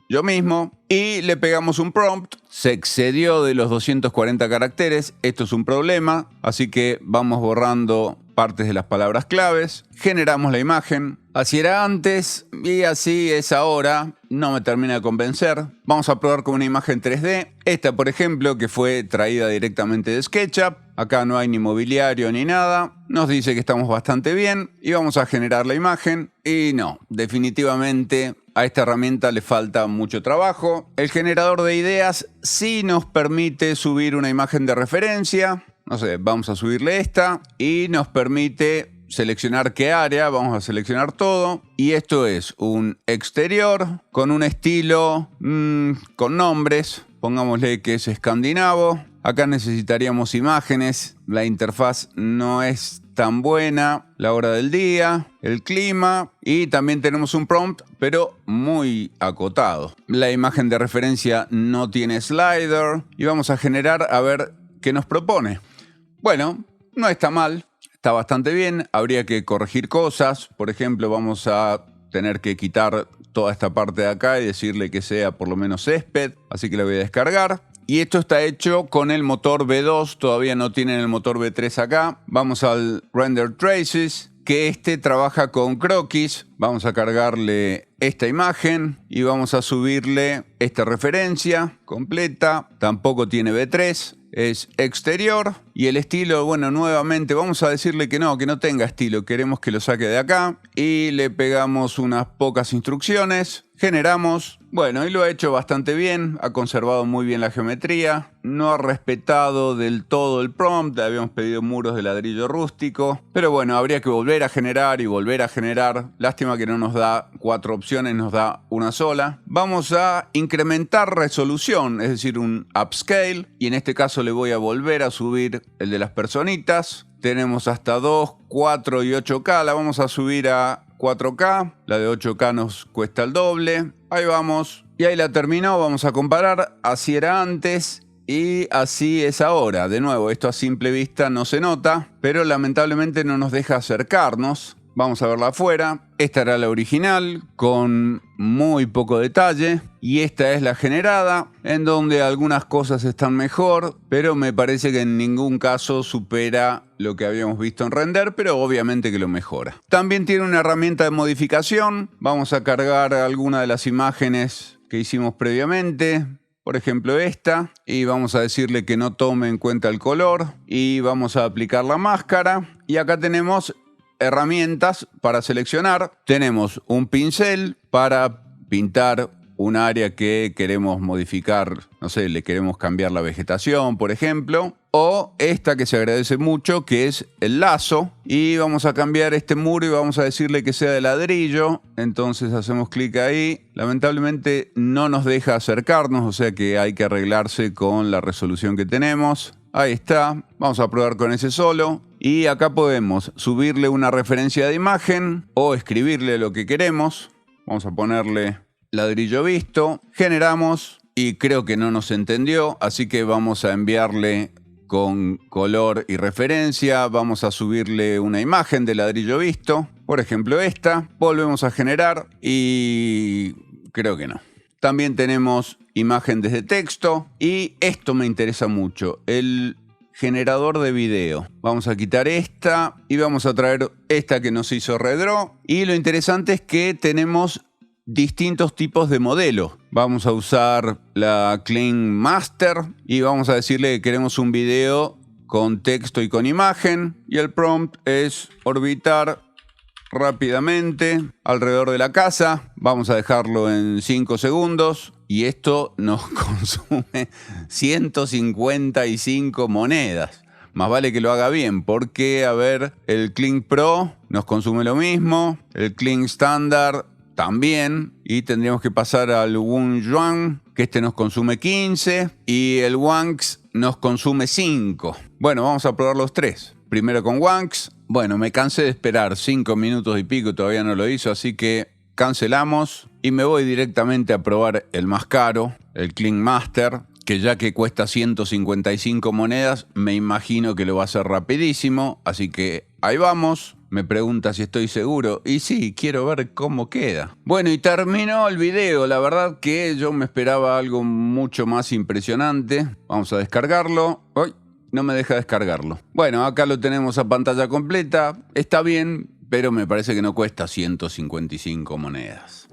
yo mismo y le pegamos un prompt. Se excedió de los 240 caracteres. Esto es un problema, así que vamos borrando partes de las palabras claves. Generamos la imagen. Así era antes y así es ahora. No me termina de convencer. Vamos a probar con una imagen 3D. Esta, por ejemplo, que fue traída directamente de SketchUp. Acá no hay ni mobiliario ni nada. Nos dice que estamos bastante bien y vamos a generar la imagen. Y no, definitivamente a esta herramienta le falta mucho trabajo. El generador de ideas sí nos permite subir una imagen de referencia. No sé, vamos a subirle esta y nos permite seleccionar qué área. Vamos a seleccionar todo. Y esto es un exterior con un estilo con nombres. Pongámosle que es escandinavo. Acá necesitaríamos imágenes, la interfaz no es tan buena, la hora del día, el clima y también tenemos un prompt, pero muy acotado. La imagen de referencia no tiene slider y vamos a generar a ver qué nos propone. Bueno, no está mal, está bastante bien, habría que corregir cosas, por ejemplo vamos a tener que quitar toda esta parte de acá y decirle que sea por lo menos césped, así que la voy a descargar. Y esto está hecho con el motor V2, todavía no tienen el motor V3 acá. Vamos al Render Traces, que este trabaja con croquis. Vamos a cargarle esta imagen y vamos a subirle esta referencia completa. Tampoco tiene V3, es exterior. Y el estilo, bueno, nuevamente vamos a decirle que no tenga estilo. Queremos que lo saque de acá. Y le pegamos unas pocas instrucciones. Generamos, bueno, y lo ha hecho bastante bien, ha conservado muy bien la geometría, no ha respetado del todo el prompt, le habíamos pedido muros de ladrillo rústico, pero bueno, habría que volver a generar y volver a generar. Lástima que no nos da 4 opciones, nos da una sola. Vamos a incrementar resolución, es decir, un upscale, y en este caso le voy a volver a subir el de las personitas. Tenemos hasta 2, 4 y 8K, la vamos a subir a 4K, la de 8K nos cuesta el doble. Ahí vamos. Y ahí la terminó. Vamos a comparar. Así era antes y así es ahora. De nuevo, esto a simple vista no se nota, pero lamentablemente no nos deja acercarnos. Vamos a verla afuera. Esta era la original, con muy poco detalle. Y esta es la generada, en donde algunas cosas están mejor, pero me parece que en ningún caso supera lo que habíamos visto en render, pero obviamente que lo mejora. También tiene una herramienta de modificación. Vamos a cargar alguna de las imágenes que hicimos previamente. Por ejemplo esta. Y vamos a decirle que no tome en cuenta el color. Y vamos a aplicar la máscara. Y acá tenemos herramientas para seleccionar. Tenemos un pincel para pintar un área que queremos modificar, no sé, le queremos cambiar la vegetación, por ejemplo. O esta que se agradece mucho, que es el lazo. Y vamos a cambiar este muro y vamos a decirle que sea de ladrillo. Entonces hacemos clic ahí. Lamentablemente no nos deja acercarnos, o sea que hay que arreglarse con la resolución que tenemos. Ahí está. Vamos a probar con ese solo. Y acá podemos subirle una referencia de imagen o escribirle lo que queremos. Vamos a ponerle ladrillo visto. Generamos y creo que no nos entendió, así que vamos a enviarle con color y referencia. Vamos a subirle una imagen de ladrillo visto. Por ejemplo esta. Volvemos a generar y creo que no. También tenemos imagen desde texto y esto me interesa mucho, el generador de video. Vamos a quitar esta y vamos a traer esta que nos hizo Redraw. Y lo interesante es que tenemos distintos tipos de modelo. Vamos a usar la Clean Master y vamos a decirle que queremos un video con texto y con imagen. Y el prompt es orbitar rápidamente alrededor de la casa. Vamos a dejarlo en 5 segundos y esto nos consume 155 monedas. Más vale que lo haga bien porque, a ver, el Clean Pro nos consume lo mismo, el Clean Standard también, y tendríamos que pasar al Yuan, que este nos consume 15 y el Wanks nos consume 5. Bueno, vamos a probar los tres. Primero con Wanks. Bueno, me cansé de esperar 5 minutos y pico, todavía no lo hizo, así que cancelamos y me voy directamente a probar el más caro, el Clean Master, que ya que cuesta 155 monedas, me imagino que lo va a hacer rapidísimo, así que ahí vamos. Me pregunta si estoy seguro y sí, quiero ver cómo queda. Bueno, y terminó el video. La verdad que yo me esperaba algo mucho más impresionante. Vamos a descargarlo. ¡Ay! No me deja descargarlo. Bueno, acá lo tenemos a pantalla completa. Está bien, pero me parece que no cuesta 155 monedas.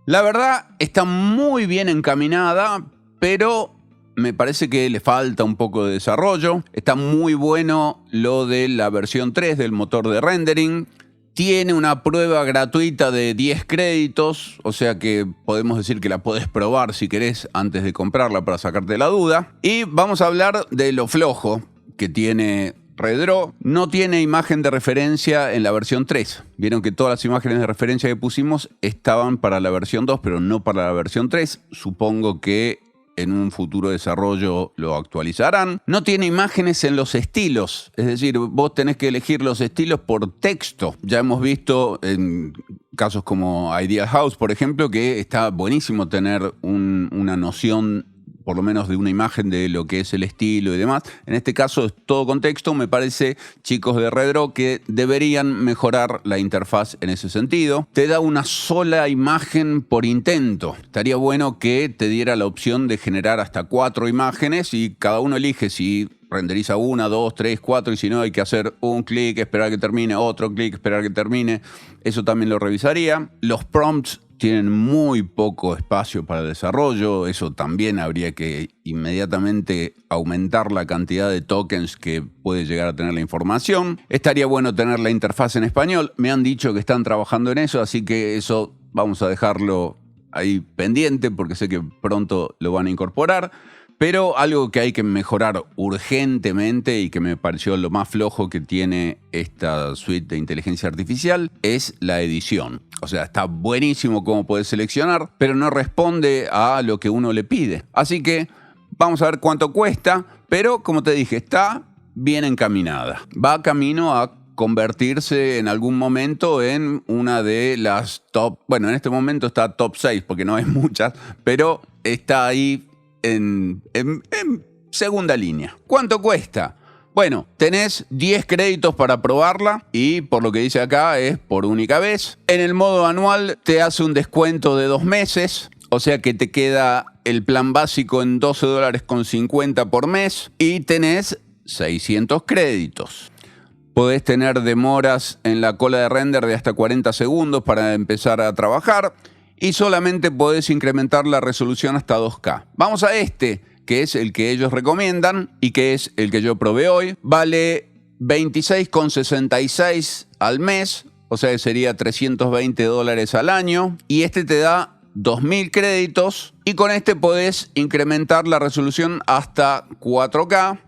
La verdad está muy bien encaminada, pero me parece que le falta un poco de desarrollo. Está muy bueno lo de la versión 3 del motor de rendering. Tiene una prueba gratuita de 10 créditos, o sea que podemos decir que la podés probar si querés antes de comprarla para sacarte la duda. Y vamos a hablar de lo flojo que tiene Redraw. No tiene imagen de referencia en la versión 3. Vieron que todas las imágenes de referencia que pusimos estaban para la versión 2, pero no para la versión 3. Supongo que en un futuro desarrollo lo actualizarán. No tiene imágenes en los estilos, es decir, vos tenés que elegir los estilos por texto. Ya hemos visto en casos como Ideal House, por ejemplo, que está buenísimo tener una noción por lo menos de una imagen de lo que es el estilo y demás. En este caso es todo con texto. Me parece, chicos de Redraw, que deberían mejorar la interfaz en ese sentido. Te da una sola imagen por intento. Estaría bueno que te diera la opción de generar hasta 4 imágenes y cada uno elige si renderiza 1, 2, 3, 4 y si no hay que hacer un clic, esperar que termine, otro clic, esperar que termine. Eso también lo revisaría. Los prompts tienen muy poco espacio para el desarrollo. Eso también habría que inmediatamente aumentar la cantidad de tokens que puede llegar a tener la información. Estaría bueno tener la interfaz en español. Me han dicho que están trabajando en eso, así que eso vamos a dejarlo ahí pendiente porque sé que pronto lo van a incorporar. Pero algo que hay que mejorar urgentemente y que me pareció lo más flojo que tiene esta suite de inteligencia artificial es la edición. O sea, está buenísimo cómo puedes seleccionar, pero no responde a lo que uno le pide. Así que vamos a ver cuánto cuesta, pero como te dije, está bien encaminada. Va camino a convertirse en algún momento en una de las top... Bueno, en este momento está top 6 porque no hay muchas, pero está ahí en segunda línea. ¿Cuánto cuesta? Bueno, tenés 10 créditos para probarla y por lo que dice acá es por única vez. En el modo anual te hace un descuento de 2 meses, o sea que te queda el plan básico en $12.50 por mes y tenés 600 créditos. Podés tener demoras en la cola de render de hasta 40 segundos para empezar a trabajar y solamente podés incrementar la resolución hasta 2K. Vamos a este, que es el que ellos recomiendan y que es el que yo probé hoy. Vale $26,66 al mes, o sea que sería $320 al año. Y este te da 2.000 créditos y con este podés incrementar la resolución hasta 4K.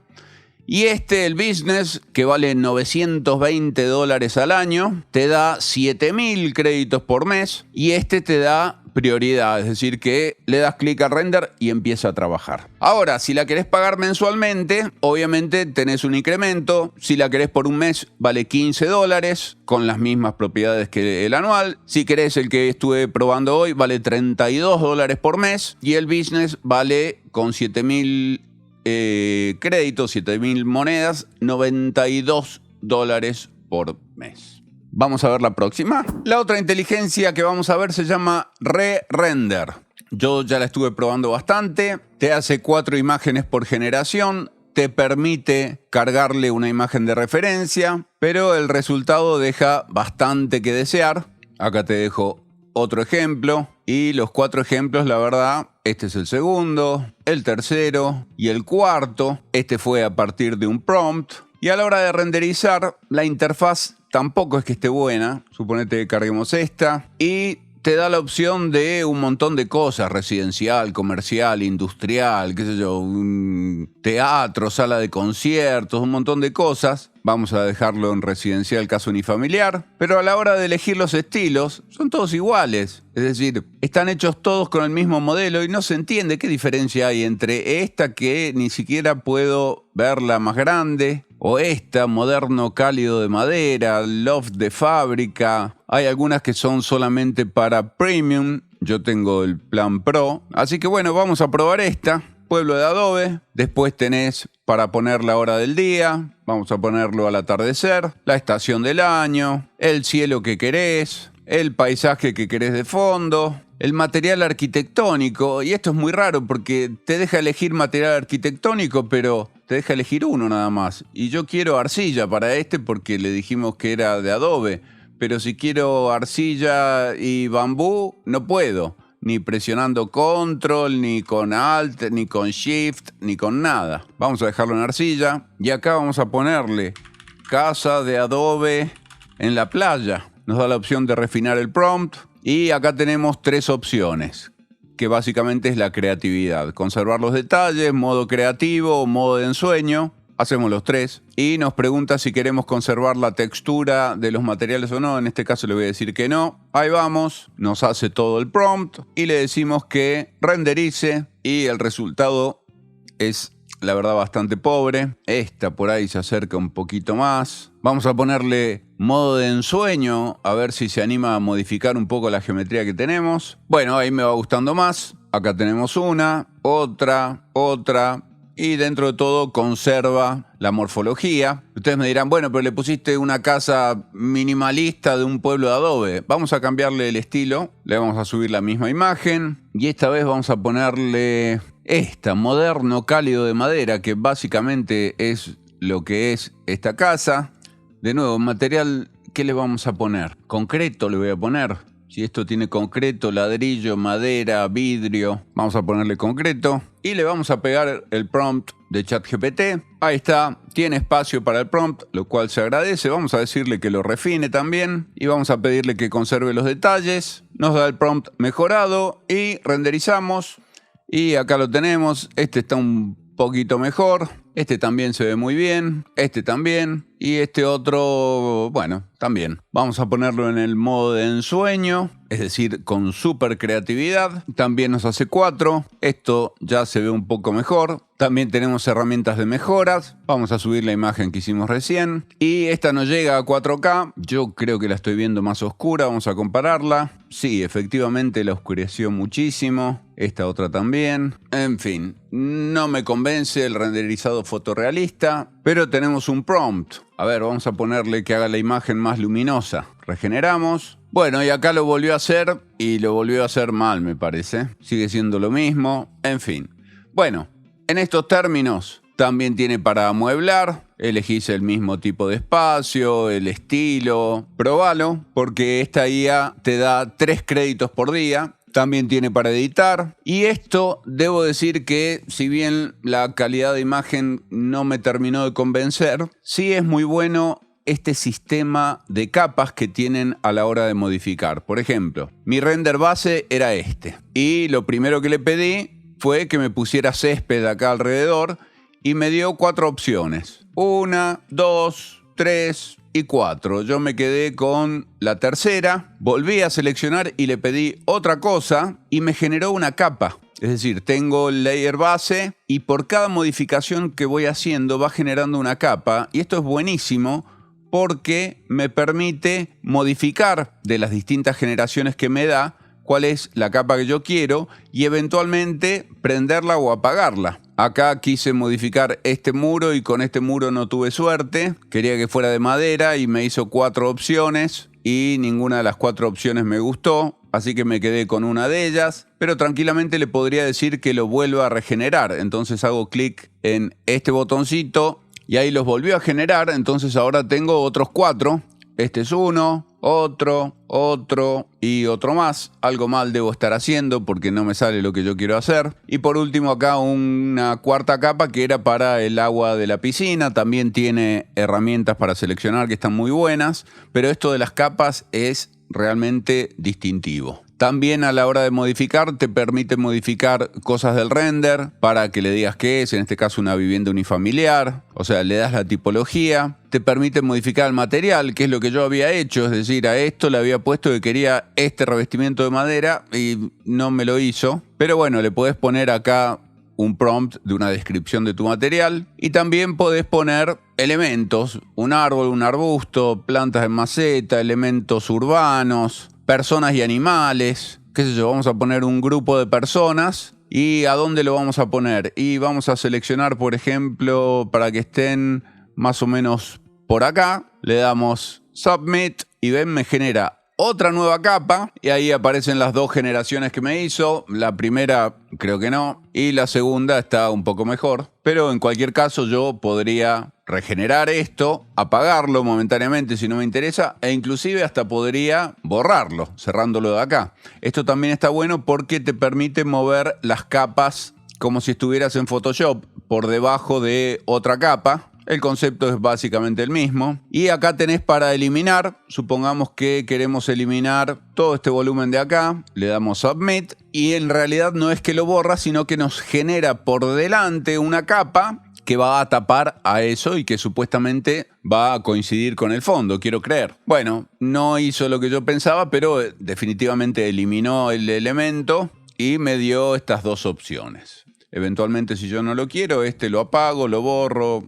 Y este, el Business, que vale $920 al año, te da 7.000 créditos por mes y este te da prioridad, es decir, que le das clic al render y empieza a trabajar. Ahora, si la querés pagar mensualmente, obviamente tenés un incremento. Si la querés por un mes, vale $15 con las mismas propiedades que el anual. Si querés el que estuve probando hoy, vale $32 por mes y el Business vale con 7.000 créditos, 7.000 monedas, $92 por mes. Vamos a ver la próxima. La otra inteligencia que vamos a ver se llama Re-Render. Yo ya la estuve probando bastante. Te hace 4 imágenes por generación. Te permite cargarle una imagen de referencia, pero el resultado deja bastante que desear. Acá te dejo otro ejemplo. Y los 4 ejemplos, la verdad, este es el segundo, el tercero y el cuarto. Este fue a partir de un prompt. Y a la hora de renderizar, la interfaz tampoco es que esté buena. Suponete que carguemos esta. Y te da la opción de un montón de cosas. Residencial, comercial, industrial, qué sé yo, un teatro, sala de conciertos, un montón de cosas. Vamos a dejarlo en residencial, caso unifamiliar. Pero a la hora de elegir los estilos, son todos iguales. Es decir, están hechos todos con el mismo modelo y no se entiende qué diferencia hay entre esta que ni siquiera puedo verla más grande o esta, moderno cálido de madera, loft de fábrica. Hay algunas que son solamente para premium. Yo tengo el plan Pro. Así que bueno, vamos a probar esta. Pueblo de Adobe. Después tenés para poner la hora del día. Vamos a ponerlo al atardecer. La estación del año. El cielo que querés. El paisaje que querés de fondo. El material arquitectónico. Y esto es muy raro porque te deja elegir material arquitectónico, pero te deja elegir uno nada más. Y yo quiero arcilla para este porque le dijimos que era de Adobe. Pero si quiero arcilla y bambú, no puedo. Ni presionando Control, ni con Alt, ni con Shift, ni con nada. Vamos a dejarlo en arcilla. Y acá vamos a ponerle casa de Adobe en la playa. Nos da la opción de refinar el prompt. Y acá tenemos 3 opciones, que básicamente es la creatividad. Conservar los detalles, modo creativo o modo de ensueño. Hacemos los 3 y nos pregunta si queremos conservar la textura de los materiales o no. En este caso le voy a decir que no. Ahí vamos, nos hace todo el prompt y le decimos que renderice y el resultado es, la verdad, bastante pobre. Esta por ahí se acerca un poquito más. Vamos a ponerle modo de ensueño, a ver si se anima a modificar un poco la geometría que tenemos. Bueno, ahí me va gustando más. Acá tenemos una, otra, y dentro de todo conserva la morfología. Ustedes me dirán, bueno, pero le pusiste una casa minimalista de un pueblo de adobe. Vamos a cambiarle el estilo. Le vamos a subir la misma imagen. Y esta vez vamos a ponerle moderno cálido de madera, que básicamente es lo que es esta casa. De nuevo, material, ¿qué le vamos a poner? Concreto le voy a poner. Si esto tiene concreto, ladrillo, madera, vidrio, vamos a ponerle concreto. Y le vamos a pegar el prompt de ChatGPT. Ahí está, tiene espacio para el prompt, lo cual se agradece. Vamos a decirle que lo refine también. Y vamos a pedirle que conserve los detalles. Nos da el prompt mejorado y renderizamos. Y acá lo tenemos. Este está un poquito mejor. Este también se ve muy bien. Este también. Y este otro, bueno, también. Vamos a ponerlo en el modo de ensueño, es decir, con súper creatividad. También nos hace 4. Esto ya se ve un poco mejor. También tenemos herramientas de mejoras. Vamos a subir la imagen que hicimos recién. Y esta no llega a 4K. Yo creo que la estoy viendo más oscura. Vamos a compararla. Sí, efectivamente la oscureció muchísimo. Esta otra también. En fin, no me convence el renderizado fotorrealista. Pero tenemos un prompt. A ver, vamos a ponerle que haga la imagen más luminosa. Regeneramos. Bueno, y acá lo volvió a hacer y lo volvió a hacer mal, me parece. Sigue siendo lo mismo. En fin. Bueno, en estos términos también tiene para amueblar. Elegís el mismo tipo de espacio, el estilo. Probalo, porque esta IA te da 3 créditos por día. También tiene para editar. Y esto, debo decir que, si bien la calidad de imagen no me terminó de convencer, sí es muy bueno este sistema de capas que tienen a la hora de modificar. Por ejemplo, mi render base era este. Y lo primero que le pedí fue que me pusiera césped acá alrededor y me dio 4 opciones. 1, 2, 3 y 4. Yo me quedé con la tercera, volví a seleccionar y le pedí otra cosa y me generó una capa. Es decir, tengo el layer base y por cada modificación que voy haciendo va generando una capa. Y esto es buenísimo porque me permite modificar de las distintas generaciones que me da cuál es la capa que yo quiero y eventualmente prenderla o apagarla. Acá quise modificar este muro y con este muro no tuve suerte. Quería que fuera de madera y me hizo 4 opciones y ninguna de las 4 opciones me gustó. Así que me quedé con una de ellas, pero tranquilamente le podría decir que lo vuelva a regenerar. Entonces hago clic en este botoncito y ahí los volvió a generar. Entonces ahora tengo otros 4. Este es uno, otro y otro más. Algo mal debo estar haciendo porque no me sale lo que yo quiero hacer. Y por último acá una cuarta capa que era para el agua de la piscina. También tiene herramientas para seleccionar que están muy buenas, pero esto de las capas es realmente distintivo. También a la hora de modificar te permite modificar cosas del render para que le digas qué es, en este caso una vivienda unifamiliar, o sea, le das la tipología, te permite modificar el material, que es lo que yo había hecho, es decir, a esto le había puesto que quería este revestimiento de madera y no me lo hizo, pero bueno, le podés poner acá un prompt de una descripción de tu material y también podés poner elementos, un árbol, un arbusto, plantas en maceta, elementos urbanos, personas y animales, qué sé yo, vamos a poner un grupo de personas y ¿a dónde lo vamos a poner? Y vamos a seleccionar, por ejemplo, para que estén más o menos por acá, le damos Submit y ven, me genera otra nueva capa y ahí aparecen las 2 generaciones que me hizo. La primera creo que no y la segunda está un poco mejor, pero en cualquier caso yo podría regenerar esto, apagarlo momentáneamente si no me interesa e inclusive hasta podría borrarlo cerrándolo de acá. Esto también está bueno porque te permite mover las capas como si estuvieras en Photoshop por debajo de otra capa. El concepto es básicamente el mismo. Y acá tenés para eliminar. Supongamos que queremos eliminar todo este volumen de acá. Le damos Submit. Y en realidad no es que lo borra, sino que nos genera por delante una capa que va a tapar a eso y que supuestamente va a coincidir con el fondo, quiero creer. Bueno, no hizo lo que yo pensaba, pero definitivamente eliminó el elemento. y me dio estas dos opciones. Eventualmente, si yo no lo quiero, lo apago, lo borro,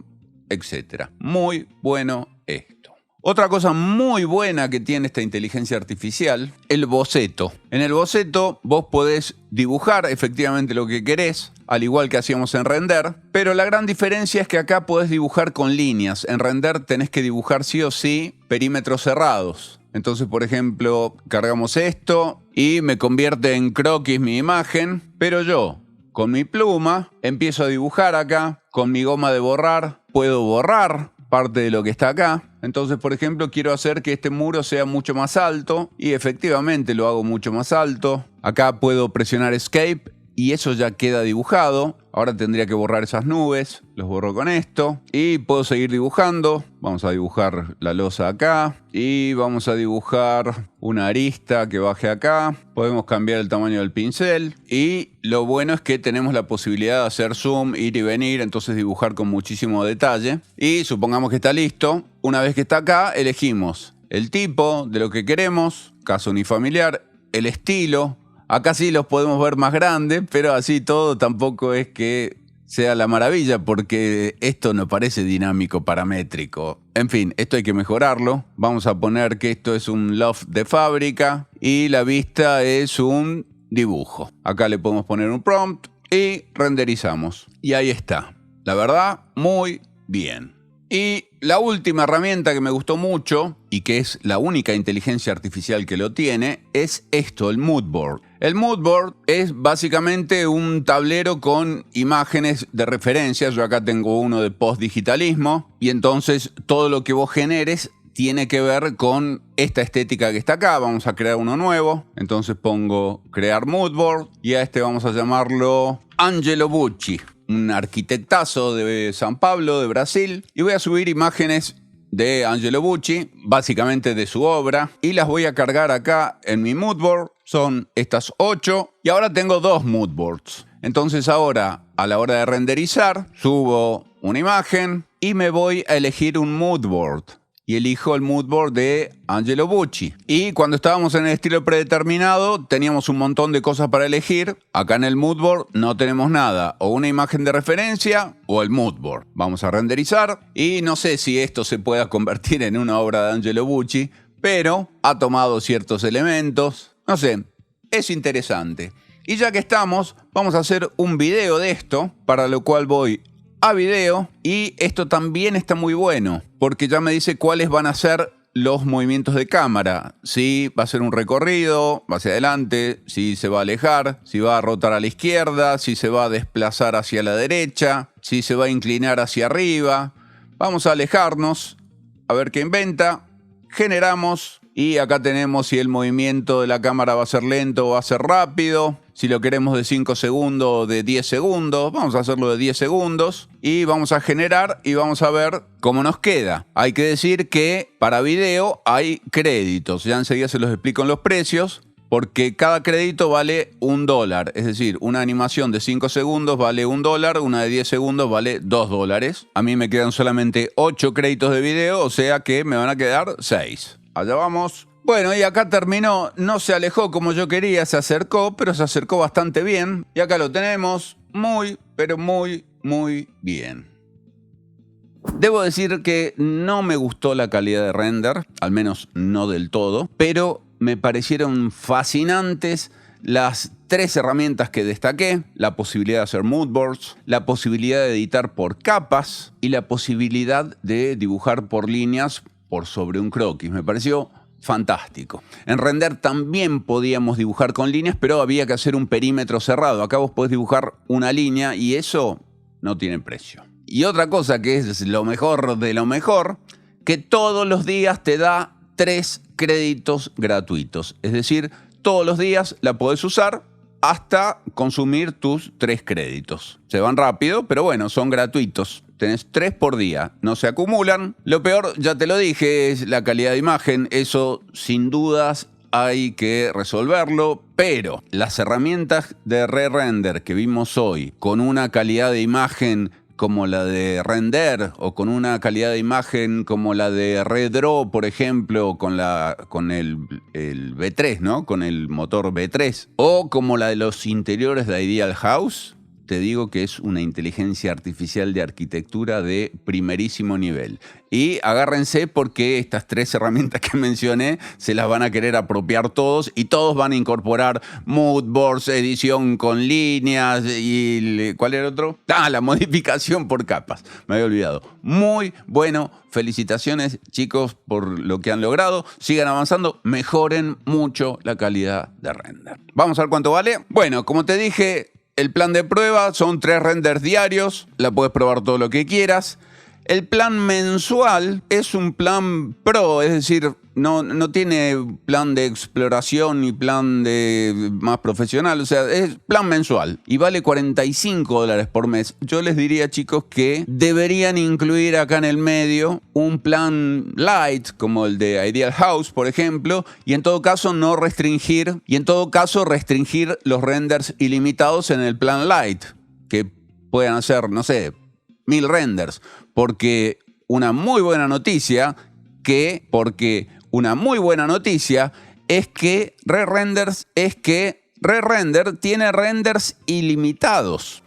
etc. Muy bueno esto. Otra cosa muy buena que tiene esta inteligencia artificial, el boceto. En el boceto vos podés dibujar efectivamente lo que querés, al igual que hacíamos en Render, pero la gran diferencia es que acá podés dibujar con líneas. En Render tenés que dibujar sí o sí perímetros cerrados. Entonces, por ejemplo, cargamos esto y me convierte en croquis mi imagen, pero yo, con mi pluma, empiezo a dibujar acá, con mi goma de borrar, puedo borrar parte de lo que está acá. Entonces, por ejemplo, quiero hacer que este muro sea mucho más alto y efectivamente lo hago mucho más alto. Acá puedo presionar Escape y eso ya queda dibujado. Ahora tendría que borrar esas nubes, los borro con esto y puedo seguir dibujando. Vamos a dibujar la losa acá y vamos a dibujar una arista que baje acá. Podemos cambiar el tamaño del pincel y lo bueno es que tenemos la posibilidad de hacer zoom, ir y venir, entonces dibujar con muchísimo detalle. Y supongamos que está listo. Una vez que está acá, elegimos el tipo de lo que queremos, caso unifamiliar, el estilo. Acá sí los podemos ver más grandes, pero así todo tampoco es que sea la maravilla, porque esto no parece dinámico paramétrico. En fin, esto hay que mejorarlo. Vamos a poner que esto es un loft de fábrica y la vista es un dibujo. Acá le podemos poner un prompt y renderizamos. Y ahí está. La verdad, muy bien. Y la última herramienta que me gustó mucho, y que es la única inteligencia artificial que lo tiene, es esto, el Mood Board. El Mood Board es básicamente un tablero con imágenes de referencia. Yo acá tengo uno de postdigitalismo, y entonces todo lo que vos generes tiene que ver con esta estética que está acá. Vamos a crear uno nuevo. Entonces pongo crear Mood Board, y a este vamos a llamarlo Angelo Bucci, un arquitectazo de San Pablo, de Brasil, y voy a subir imágenes de Angelo Bucci, básicamente de su obra, y las voy a cargar acá en mi moodboard. Son estas 8, y ahora tengo 2 moodboards. Entonces ahora, a la hora de renderizar, subo una imagen y me voy a elegir un moodboard. Y elijo el moodboard de Angelo Bucci. Y cuando estábamos en el estilo predeterminado, teníamos un montón de cosas para elegir. Acá en el moodboard no tenemos nada. O una imagen de referencia o el moodboard. Vamos a renderizar. Y no sé si esto se pueda convertir en una obra de Angelo Bucci, pero ha tomado ciertos elementos. No sé, es interesante. Y ya que estamos, vamos a hacer un video de esto, para lo cual voy a video, y esto también está muy bueno porque ya me dice cuáles van a ser los movimientos de cámara. Si va a ser un recorrido, va hacia adelante, si se va a alejar, si va a rotar a la izquierda, si se va a desplazar hacia la derecha, si se va a inclinar hacia arriba. Vamos a alejarnos, a ver qué inventa. Generamos y acá tenemos si el movimiento de la cámara va a ser lento o va a ser rápido. Si lo queremos de 5 segundos o de 10 segundos, vamos a hacerlo de 10 segundos. Y vamos a generar y vamos a ver cómo nos queda. Hay que decir que para video hay créditos. Ya enseguida se los explico en los precios. Porque cada crédito vale $1. Es decir, una animación de 5 segundos vale $1, una de 10 segundos vale $2. A mí me quedan solamente 8 créditos de video, o sea que me van a quedar 6. Allá vamos. Bueno, y acá terminó. No se alejó como yo quería, se acercó, pero se acercó bastante bien. Y acá lo tenemos muy, pero muy, muy bien. Debo decir que no me gustó la calidad de render, al menos no del todo, pero me parecieron fascinantes las 3 herramientas que destaqué: la posibilidad de hacer moodboards, la posibilidad de editar por capas y la posibilidad de dibujar por líneas por sobre un croquis. Me pareció fantástico. En Render también podíamos dibujar con líneas, pero había que hacer un perímetro cerrado. Acá vos podés dibujar una línea y eso no tiene precio. Y otra cosa que es lo mejor de lo mejor, que todos los días te da 3 créditos gratuitos. Es decir, todos los días la podés usar hasta consumir tus 3 créditos. Se van rápido, pero bueno, son gratuitos. Tenés 3 por día, no se acumulan. Lo peor, ya te lo dije, es la calidad de imagen. Eso sin dudas hay que resolverlo, pero las herramientas de re-render que vimos hoy, con una calidad de imagen como la de Render o con una calidad de imagen como la de Redraw, por ejemplo, o con el V3, ¿no? Con el motor V3, o como la de los interiores de Ideal House, te digo que es una inteligencia artificial de arquitectura de primerísimo nivel. Y agárrense porque estas 3 herramientas que mencioné se las van a querer apropiar todos y todos van a incorporar moodboards, edición con líneas y ¿cuál era el otro? La modificación por capas. Me había olvidado. Muy bueno. Felicitaciones, chicos, por lo que han logrado. Sigan avanzando. Mejoren mucho la calidad de render. Vamos a ver cuánto vale. Bueno, como te dije, el plan de prueba son 3 renders diarios, la puedes probar todo lo que quieras. El plan mensual es un plan pro, es decir, no tiene plan de exploración ni plan de más profesional, o sea, es plan mensual y vale $45 por mes. Yo les diría, chicos, que deberían incluir acá en el medio un plan light, como el de Ideal House, por ejemplo, y en todo caso restringir los renders ilimitados en el plan light, que puedan hacer, no sé, 1000 renders, porque una muy buena noticia es que ReRender tiene renders ilimitados.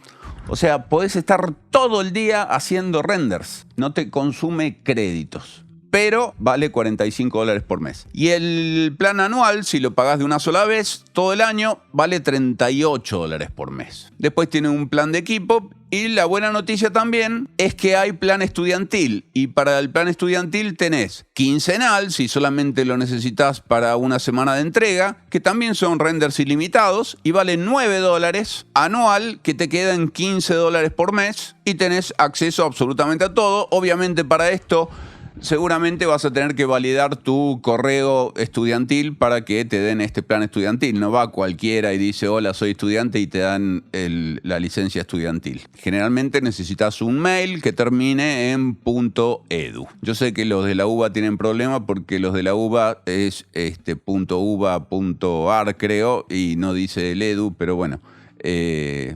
O sea, podés estar todo el día haciendo renders. No te consume créditos. Pero vale $45 por mes. Y el plan anual, si lo pagás de una sola vez, todo el año, vale $38 por mes. Después tiene un plan de equipo. Y la buena noticia también es que hay plan estudiantil. Y para el plan estudiantil tenés quincenal, si solamente lo necesitas para una semana de entrega, que también son renders ilimitados y vale $9. Anual, que te quedan $15 por mes. Y tenés acceso absolutamente a todo. Obviamente para esto seguramente vas a tener que validar tu correo estudiantil para que te den este plan estudiantil. No va cualquiera y dice, hola, soy estudiante y te dan la licencia estudiantil. Generalmente necesitas un mail que termine en .edu. Yo sé que los de la UBA tienen problema porque los de la UBA es .uba.ar, creo, y no dice el edu, pero bueno. Hay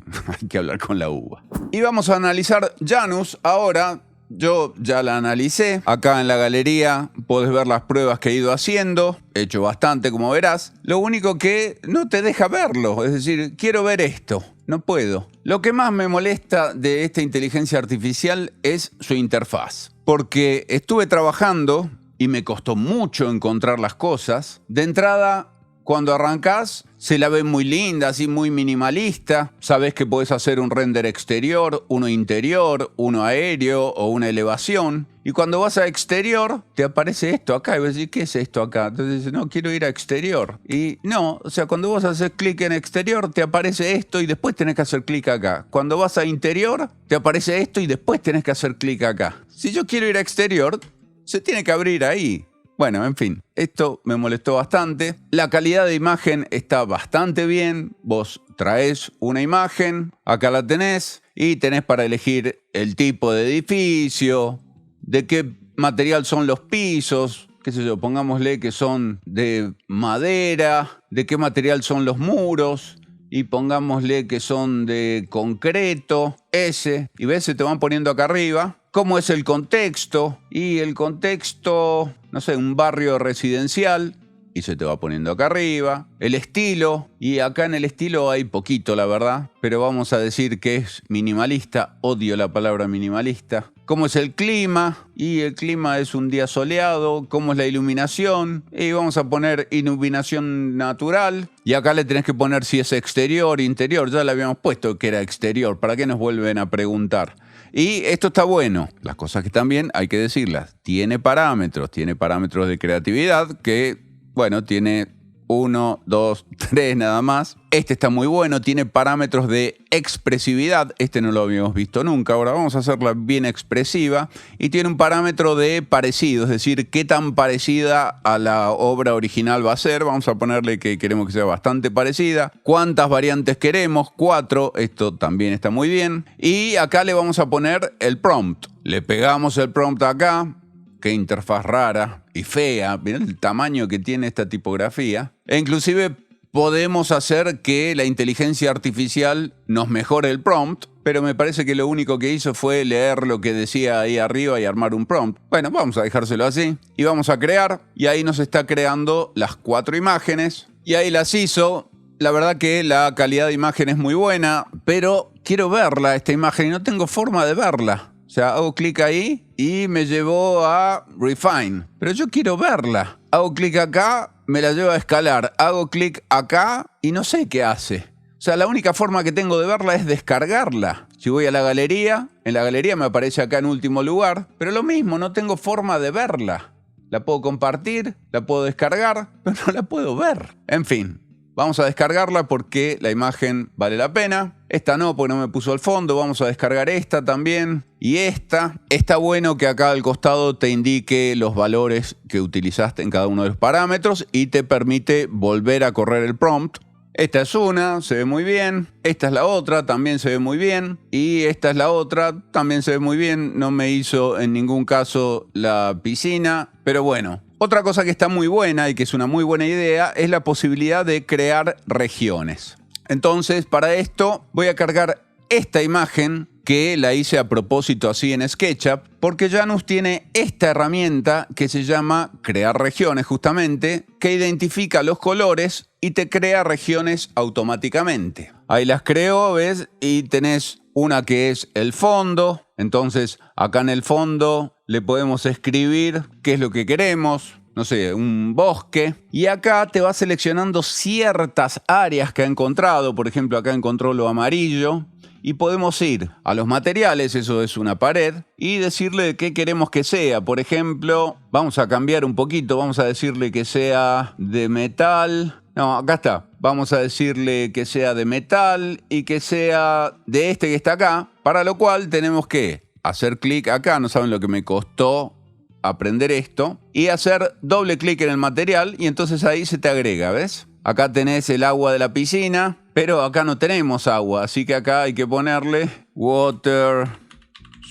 que hablar con la UBA. Y vamos a analizar Janus ahora. Yo ya la analicé. Acá en la galería podés ver las pruebas que he ido haciendo. He hecho bastante, como verás. Lo único que no te deja verlo. Es decir, quiero ver esto. No puedo. Lo que más me molesta de esta inteligencia artificial es su interfaz. Porque estuve trabajando y me costó mucho encontrar las cosas. De entrada, cuando arrancás, se la ve muy linda, así muy minimalista. Sabés que podés hacer un render exterior, uno interior, uno aéreo o una elevación. Y cuando vas a exterior, te aparece esto acá. Y vas a decir, ¿qué es esto acá? Entonces dices, no, quiero ir a exterior. Y no, o sea, cuando vos haces clic en exterior, te aparece esto y después tenés que hacer clic acá. Cuando vas a interior, te aparece esto y después tenés que hacer clic acá. Si yo quiero ir a exterior, se tiene que abrir ahí. Bueno, en fin, esto me molestó bastante. La calidad de imagen está bastante bien. Vos traes una imagen, acá la tenés, y tenés para elegir el tipo de edificio, de qué material son los pisos, qué sé yo, pongámosle que son de madera, de qué material son los muros, y pongámosle que son de concreto, y ves, se te van poniendo acá arriba. ¿Cómo es el contexto? Y el contexto, no sé, un barrio residencial, y se te va poniendo acá arriba. El estilo, y acá en el estilo hay poquito, la verdad, pero vamos a decir que es minimalista. Odio la palabra minimalista. ¿Cómo es el clima? Y el clima es un día soleado. ¿Cómo es la iluminación? Y vamos a poner iluminación natural. Y acá le tenés que poner si es exterior, interior. Ya le habíamos puesto que era exterior. ¿Para qué nos vuelven a preguntar? Y esto está bueno. Las cosas que también hay que decirlas. Tiene parámetros de creatividad que, bueno, tiene 1, 2, 3 nada más. Este está muy bueno, tiene parámetros de expresividad. Este no lo habíamos visto nunca. Ahora vamos a hacerla bien expresiva. Y tiene un parámetro de parecido, es decir, qué tan parecida a la obra original va a ser. Vamos a ponerle que queremos que sea bastante parecida. ¿Cuántas variantes queremos? 4. Esto también está muy bien. Y acá le vamos a poner el prompt. Le pegamos el prompt acá. Qué interfaz rara y fea. Mirá el tamaño que tiene esta tipografía. E inclusive podemos hacer que la inteligencia artificial nos mejore el prompt, pero me parece que lo único que hizo fue leer lo que decía ahí arriba y armar un prompt. Bueno, vamos a dejárselo así y vamos a crear, y ahí nos está creando las 4 imágenes y ahí las hizo. La verdad que la calidad de imagen es muy buena, pero quiero verla esta imagen y no tengo forma de verla. O sea, hago clic ahí y me llevó a Refine, pero yo quiero verla. Hago clic acá, me la lleva a escalar. Hago clic acá y no sé qué hace. O sea, la única forma que tengo de verla es descargarla. Si voy a la galería, en la galería me aparece acá en último lugar, pero lo mismo, no tengo forma de verla. La puedo compartir, la puedo descargar, pero no la puedo ver. En fin. Vamos a descargarla porque la imagen vale la pena. Esta no, porque no me puso el fondo. Vamos a descargar esta también. Y esta. Está bueno que acá al costado te indique los valores que utilizaste en cada uno de los parámetros y te permite volver a correr el prompt. Esta es una, se ve muy bien. Esta es la otra, también se ve muy bien. Y esta es la otra, también se ve muy bien. No me hizo en ningún caso la piscina, pero bueno. Otra cosa que está muy buena y que es una muy buena idea es la posibilidad de crear regiones. Entonces, para esto voy a cargar esta imagen que la hice a propósito así en SketchUp, porque Janus tiene esta herramienta que se llama crear regiones justamente, que identifica los colores y te crea regiones automáticamente. Ahí las creo, ¿ves? Y tenés una que es el fondo. Entonces, acá en el fondo le podemos escribir qué es lo que queremos. No sé, un bosque. Y acá te va seleccionando ciertas áreas que ha encontrado. Por ejemplo, acá encontró lo amarillo. Y podemos ir a los materiales, eso es una pared, y decirle de qué queremos que sea. Por ejemplo, vamos a cambiar un poquito, vamos a decirle que sea de metal. No, acá está. Vamos a decirle que sea de metal y que sea de este que está acá. Para lo cual tenemos que hacer clic acá, no saben lo que me costó aprender esto, y hacer doble clic en el material y entonces ahí se te agrega, ¿ves? Acá tenés el agua de la piscina, pero acá no tenemos agua, así que acá hay que ponerle water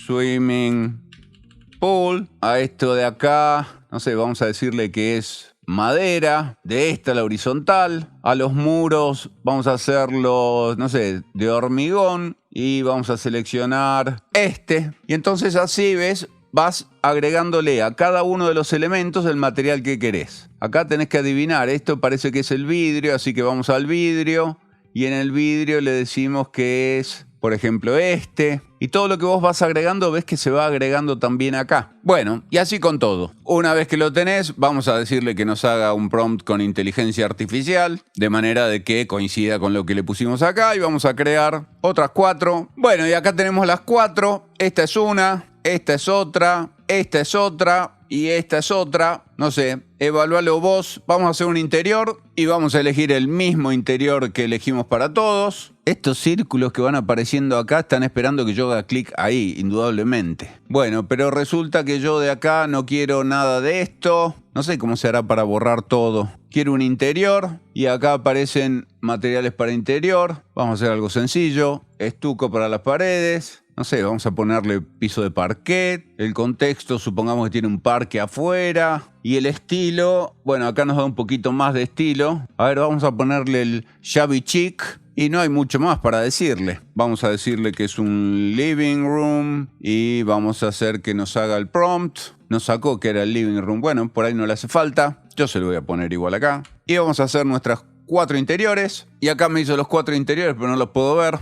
swimming pool. A esto de acá, no sé, vamos a decirle que es madera, de esta la horizontal. A los muros vamos a hacerlos, no sé, de hormigón y vamos a seleccionar este. Y entonces así, ¿ves? Vas agregándole a cada uno de los elementos el material que querés. Acá tenés que adivinar, esto parece que es el vidrio, así que vamos al vidrio y en el vidrio le decimos que es, por ejemplo, este. Y todo lo que vos vas agregando, ves que se va agregando también acá. Bueno, y así con todo. Una vez que lo tenés, vamos a decirle que nos haga un prompt con inteligencia artificial, de manera de que coincida con lo que le pusimos acá, y vamos a crear otras 4. Bueno, y acá tenemos las 4. Esta es una. Esta es otra, esta es otra y esta es otra. No sé, evalualo vos. Vamos a hacer un interior y vamos a elegir el mismo interior que elegimos para todos. Estos círculos que van apareciendo acá están esperando que yo haga clic ahí, indudablemente. Bueno, pero resulta que yo de acá no quiero nada de esto. No sé cómo se hará para borrar todo. Quiero un interior y acá aparecen materiales para interior. Vamos a hacer algo sencillo. Estuco para las paredes. No sé, vamos a ponerle piso de parquet. El contexto, supongamos que tiene un parque afuera. Y el estilo, bueno, acá nos da un poquito más de estilo. A ver, vamos a ponerle el shabby chic. Y no hay mucho más para decirle. Vamos a decirle que es un living room. Y vamos a hacer que nos haga el prompt. Nos sacó que era el living room. Bueno, por ahí no le hace falta. Yo se lo voy a poner igual acá. Y vamos a hacer nuestras 4 interiores. Y acá me hizo los 4 interiores, pero no los puedo ver.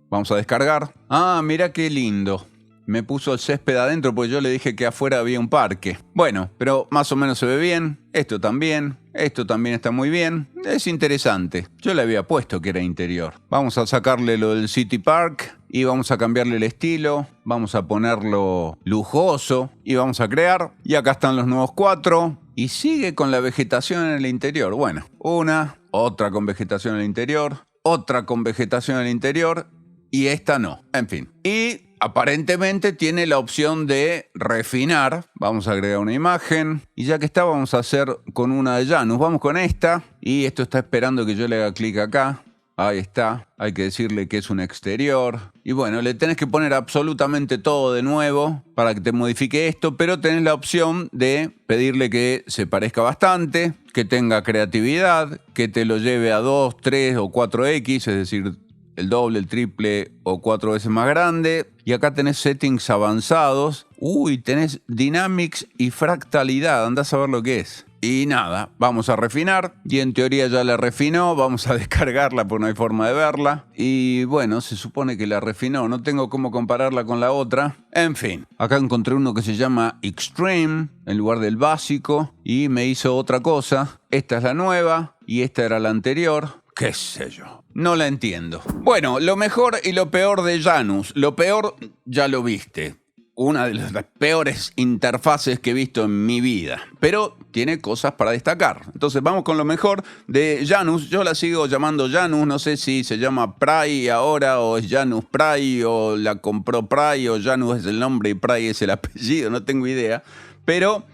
Vamos a descargar. Ah, mira qué lindo. Me puso el césped adentro porque yo le dije que afuera había un parque. Bueno, pero más o menos se ve bien. Esto también. Esto también está muy bien. Es interesante. Yo le había puesto que era interior. Vamos a sacarle lo del City Park y vamos a cambiarle el estilo. Vamos a ponerlo lujoso y vamos a crear. Y acá están los nuevos 4. Y sigue con la vegetación en el interior. Bueno, una, otra con vegetación en el interior, otra con vegetación en el interior. Y esta no, en fin. Y aparentemente tiene la opción de refinar. Vamos a agregar una imagen. Y ya que está, vamos a hacer con una de Janus. Vamos con esta. Y esto está esperando que yo le haga clic acá. Ahí está. Hay que decirle que es un exterior. Y bueno, le tenés que poner absolutamente todo de nuevo para que te modifique esto. Pero tenés la opción de pedirle que se parezca bastante, que tenga creatividad, que te lo lleve a 2, 3 o 4X, es decir, el doble, el triple o 4 veces más grande. Y acá tenés settings avanzados. Uy, tenés dynamics y fractalidad. Andás a ver lo que es. Y nada, vamos a refinar. Y en teoría ya la refinó. Vamos a descargarla porque no hay forma de verla. Y bueno, se supone que la refinó. No tengo cómo compararla con la otra. En fin, acá encontré uno que se llama Extreme en lugar del básico. Y me hizo otra cosa. Esta es la nueva y esta era la anterior. ¿Qué sé yo? No la entiendo. Bueno, lo mejor y lo peor de Janus. Lo peor ya lo viste. Una de las peores interfaces que he visto en mi vida. Pero tiene cosas para destacar. Entonces vamos con lo mejor de Janus. Yo la sigo llamando Janus. No sé si se llama Pry ahora o es Janus Pry o la compró Pry o Janus es el nombre y Pry es el apellido. No tengo idea. Pero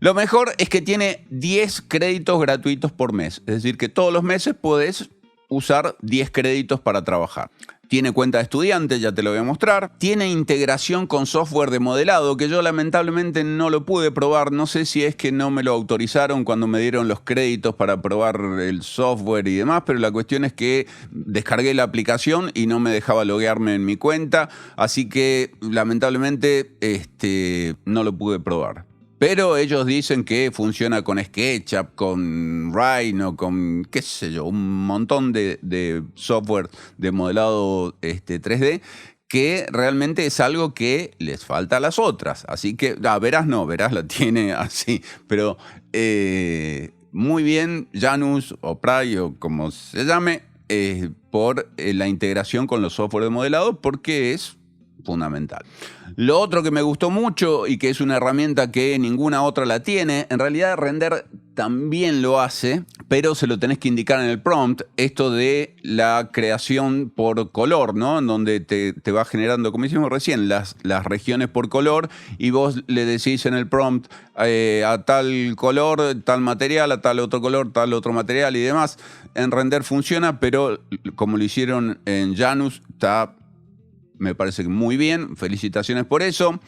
lo mejor es que tiene 10 créditos gratuitos por mes. Es decir, que todos los meses podés usar 10 créditos para trabajar. Tiene cuenta de estudiante, ya te lo voy a mostrar. Tiene integración con software de modelado, que yo lamentablemente no lo pude probar. No sé si es que no me lo autorizaron cuando me dieron los créditos para probar el software y demás, pero la cuestión es que descargué la aplicación y no me dejaba loguearme en mi cuenta. Así que lamentablemente no lo pude probar. Pero ellos dicen que funciona con SketchUp, con Rhino, con qué sé yo, un montón de software de modelado 3D, que realmente es algo que les falta a las otras. Así que, Verás la tiene así. Pero muy bien Janus o Pry o como se llame, por la integración con los software de modelado, porque es fundamental. Lo otro que me gustó mucho y que es una herramienta que ninguna otra la tiene, en realidad Render también lo hace, pero se lo tenés que indicar en el prompt, esto de la creación por color, ¿no? En donde te va generando, como hicimos recién, las regiones por color y vos le decís en el prompt a tal color, tal material, a tal otro color, tal otro material y demás. En Render funciona, pero como lo hicieron en Janus, me parece que muy bien, felicitaciones por eso.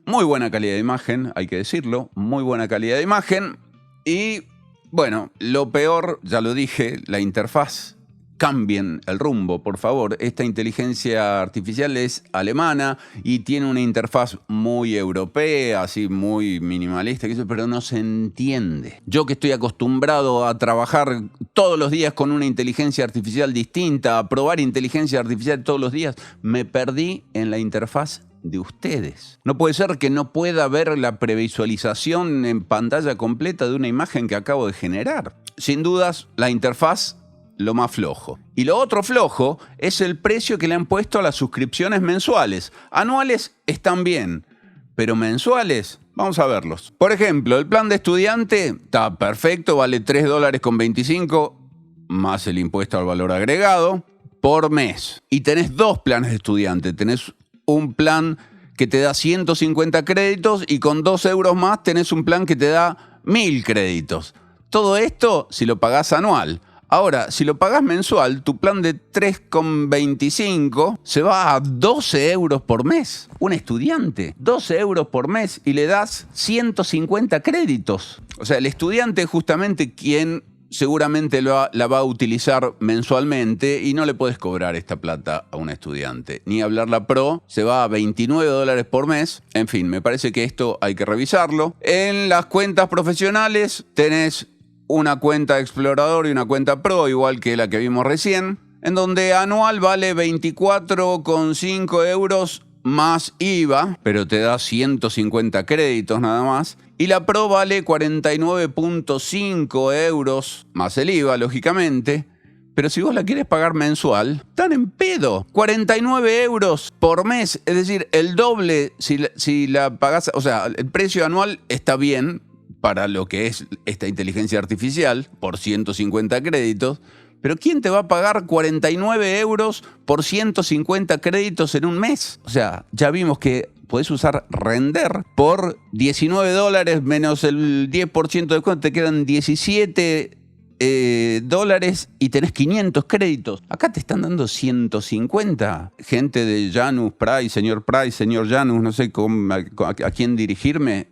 Muy buena calidad de imagen, hay que decirlo, muy buena calidad de imagen. Y bueno, lo peor, ya lo dije, la interfaz. Cambien el rumbo, por favor. Esta inteligencia artificial es alemana y tiene una interfaz muy europea, así muy minimalista, pero no se entiende. Yo que estoy acostumbrado a trabajar todos los días con una inteligencia artificial distinta, a probar inteligencia artificial todos los días, me perdí en la interfaz de ustedes. No puede ser que no pueda ver la previsualización en pantalla completa de una imagen que acabo de generar. Sin dudas, la interfaz lo más flojo. Y lo otro flojo es el precio que le han puesto a las suscripciones mensuales. Anuales están bien, pero mensuales, vamos a verlos. Por ejemplo, el plan de estudiante está perfecto, vale $3.25 más el impuesto al valor agregado por mes. Y tenés dos planes de estudiante. Tenés un plan que te da 150 créditos y con 2 euros más tenés un plan que te da 1000 créditos. Todo esto si lo pagás anual. Ahora, si lo pagás mensual, tu plan de 3,25 se va a 12 euros por mes. Un estudiante, 12 euros por mes y le das 150 créditos. O sea, el estudiante es justamente quien seguramente la va a utilizar mensualmente y no le puedes cobrar esta plata a un estudiante. Ni hablar la Pro, se va a $29 por mes. En fin, me parece que esto hay que revisarlo. En las cuentas profesionales tenés una cuenta explorador y una cuenta Pro, igual que la que vimos recién, en donde anual vale 24,5 euros más IVA, pero te da 150 créditos nada más. Y la Pro vale 49,5 euros más el IVA, lógicamente. Pero si vos la quieres pagar mensual, están en pedo. 49 euros por mes, es decir, el doble si la pagás. O sea, el precio anual está bien para lo que es esta inteligencia artificial, por 150 créditos, pero ¿quién te va a pagar 49 euros por 150 créditos en un mes? O sea, ya vimos que podés usar Render por $19 menos el 10% de descuento, te quedan $17 y tenés 500 créditos. Acá te están dando 150. Gente de Janus, Pry, señor Janus, no sé a quién dirigirme.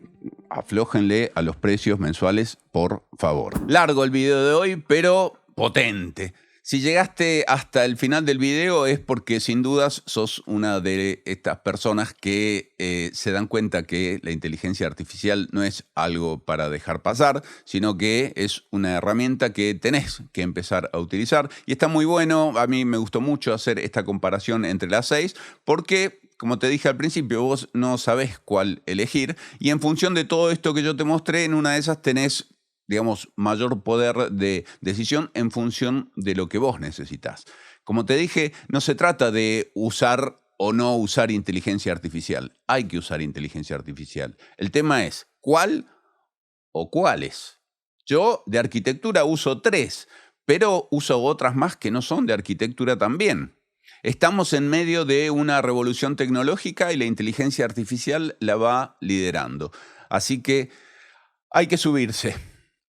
aflójenle a los precios mensuales, por favor. Largo el video de hoy, pero potente. Si llegaste hasta el final del video es porque sin dudas sos una de estas personas que se dan cuenta que la inteligencia artificial no es algo para dejar pasar, sino que es una herramienta que tenés que empezar a utilizar. Y está muy bueno, a mí me gustó mucho hacer esta comparación entre las 6, porque como te dije al principio, vos no sabés cuál elegir y en función de todo esto que yo te mostré, en una de esas tenés, digamos, mayor poder de decisión en función de lo que vos necesitas. Como te dije, no se trata de usar o no usar inteligencia artificial. Hay que usar inteligencia artificial. El tema es cuál o cuáles. Yo de arquitectura uso 3, pero uso otras más que no son de arquitectura también. Estamos en medio de una revolución tecnológica y la inteligencia artificial la va liderando. Así que hay que subirse.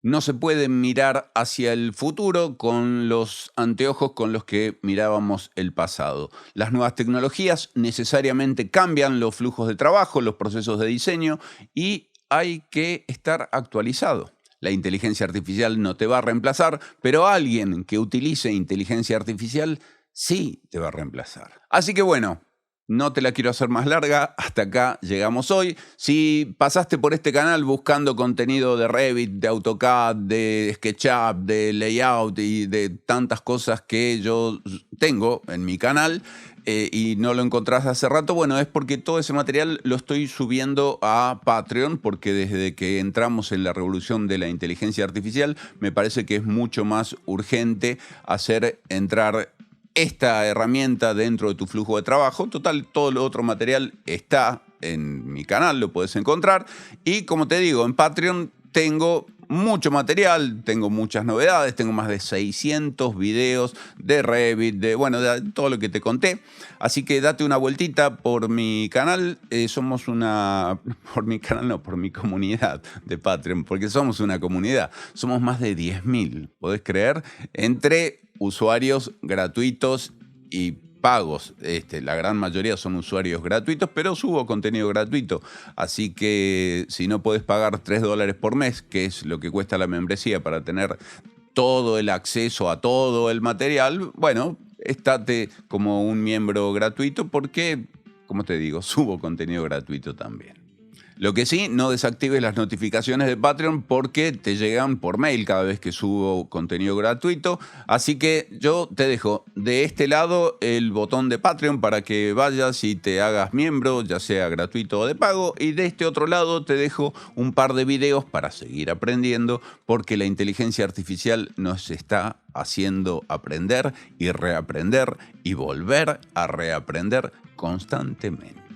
No se puede mirar hacia el futuro con los anteojos con los que mirábamos el pasado. Las nuevas tecnologías necesariamente cambian los flujos de trabajo, los procesos de diseño y hay que estar actualizado. La inteligencia artificial no te va a reemplazar, pero alguien que utilice inteligencia artificial sí te va a reemplazar. Así que bueno, no te la quiero hacer más larga, hasta acá llegamos hoy. Si pasaste por este canal buscando contenido de Revit, de AutoCAD, de SketchUp, de Layout y de tantas cosas que yo tengo en mi canal y no lo encontrás hace rato, bueno, es porque todo ese material lo estoy subiendo a Patreon, porque desde que entramos en la revolución de la inteligencia artificial, me parece que es mucho más urgente hacer entrar esta herramienta dentro de tu flujo de trabajo. Total, todo lo otro material está en mi canal, lo puedes encontrar. Y como te digo, en Patreon tengo mucho material, tengo muchas novedades, tengo más de 600 videos de Revit, de todo lo que te conté. Así que date una vueltita por mi canal. Por mi comunidad de Patreon, porque somos una comunidad. Somos más de 10.000, ¿podés creer? Entre usuarios gratuitos y pagos. La gran mayoría son usuarios gratuitos, pero subo contenido gratuito. Así que si no podés pagar $3 por mes, que es lo que cuesta la membresía para tener todo el acceso a todo el material, bueno, estate como un miembro gratuito porque, como te digo, subo contenido gratuito también. Lo que sí, no desactives las notificaciones de Patreon porque te llegan por mail cada vez que subo contenido gratuito. Así que yo te dejo de este lado el botón de Patreon para que vayas y te hagas miembro, ya sea gratuito o de pago. Y de este otro lado te dejo un par de videos para seguir aprendiendo, porque la inteligencia artificial nos está haciendo aprender y reaprender y volver a reaprender constantemente.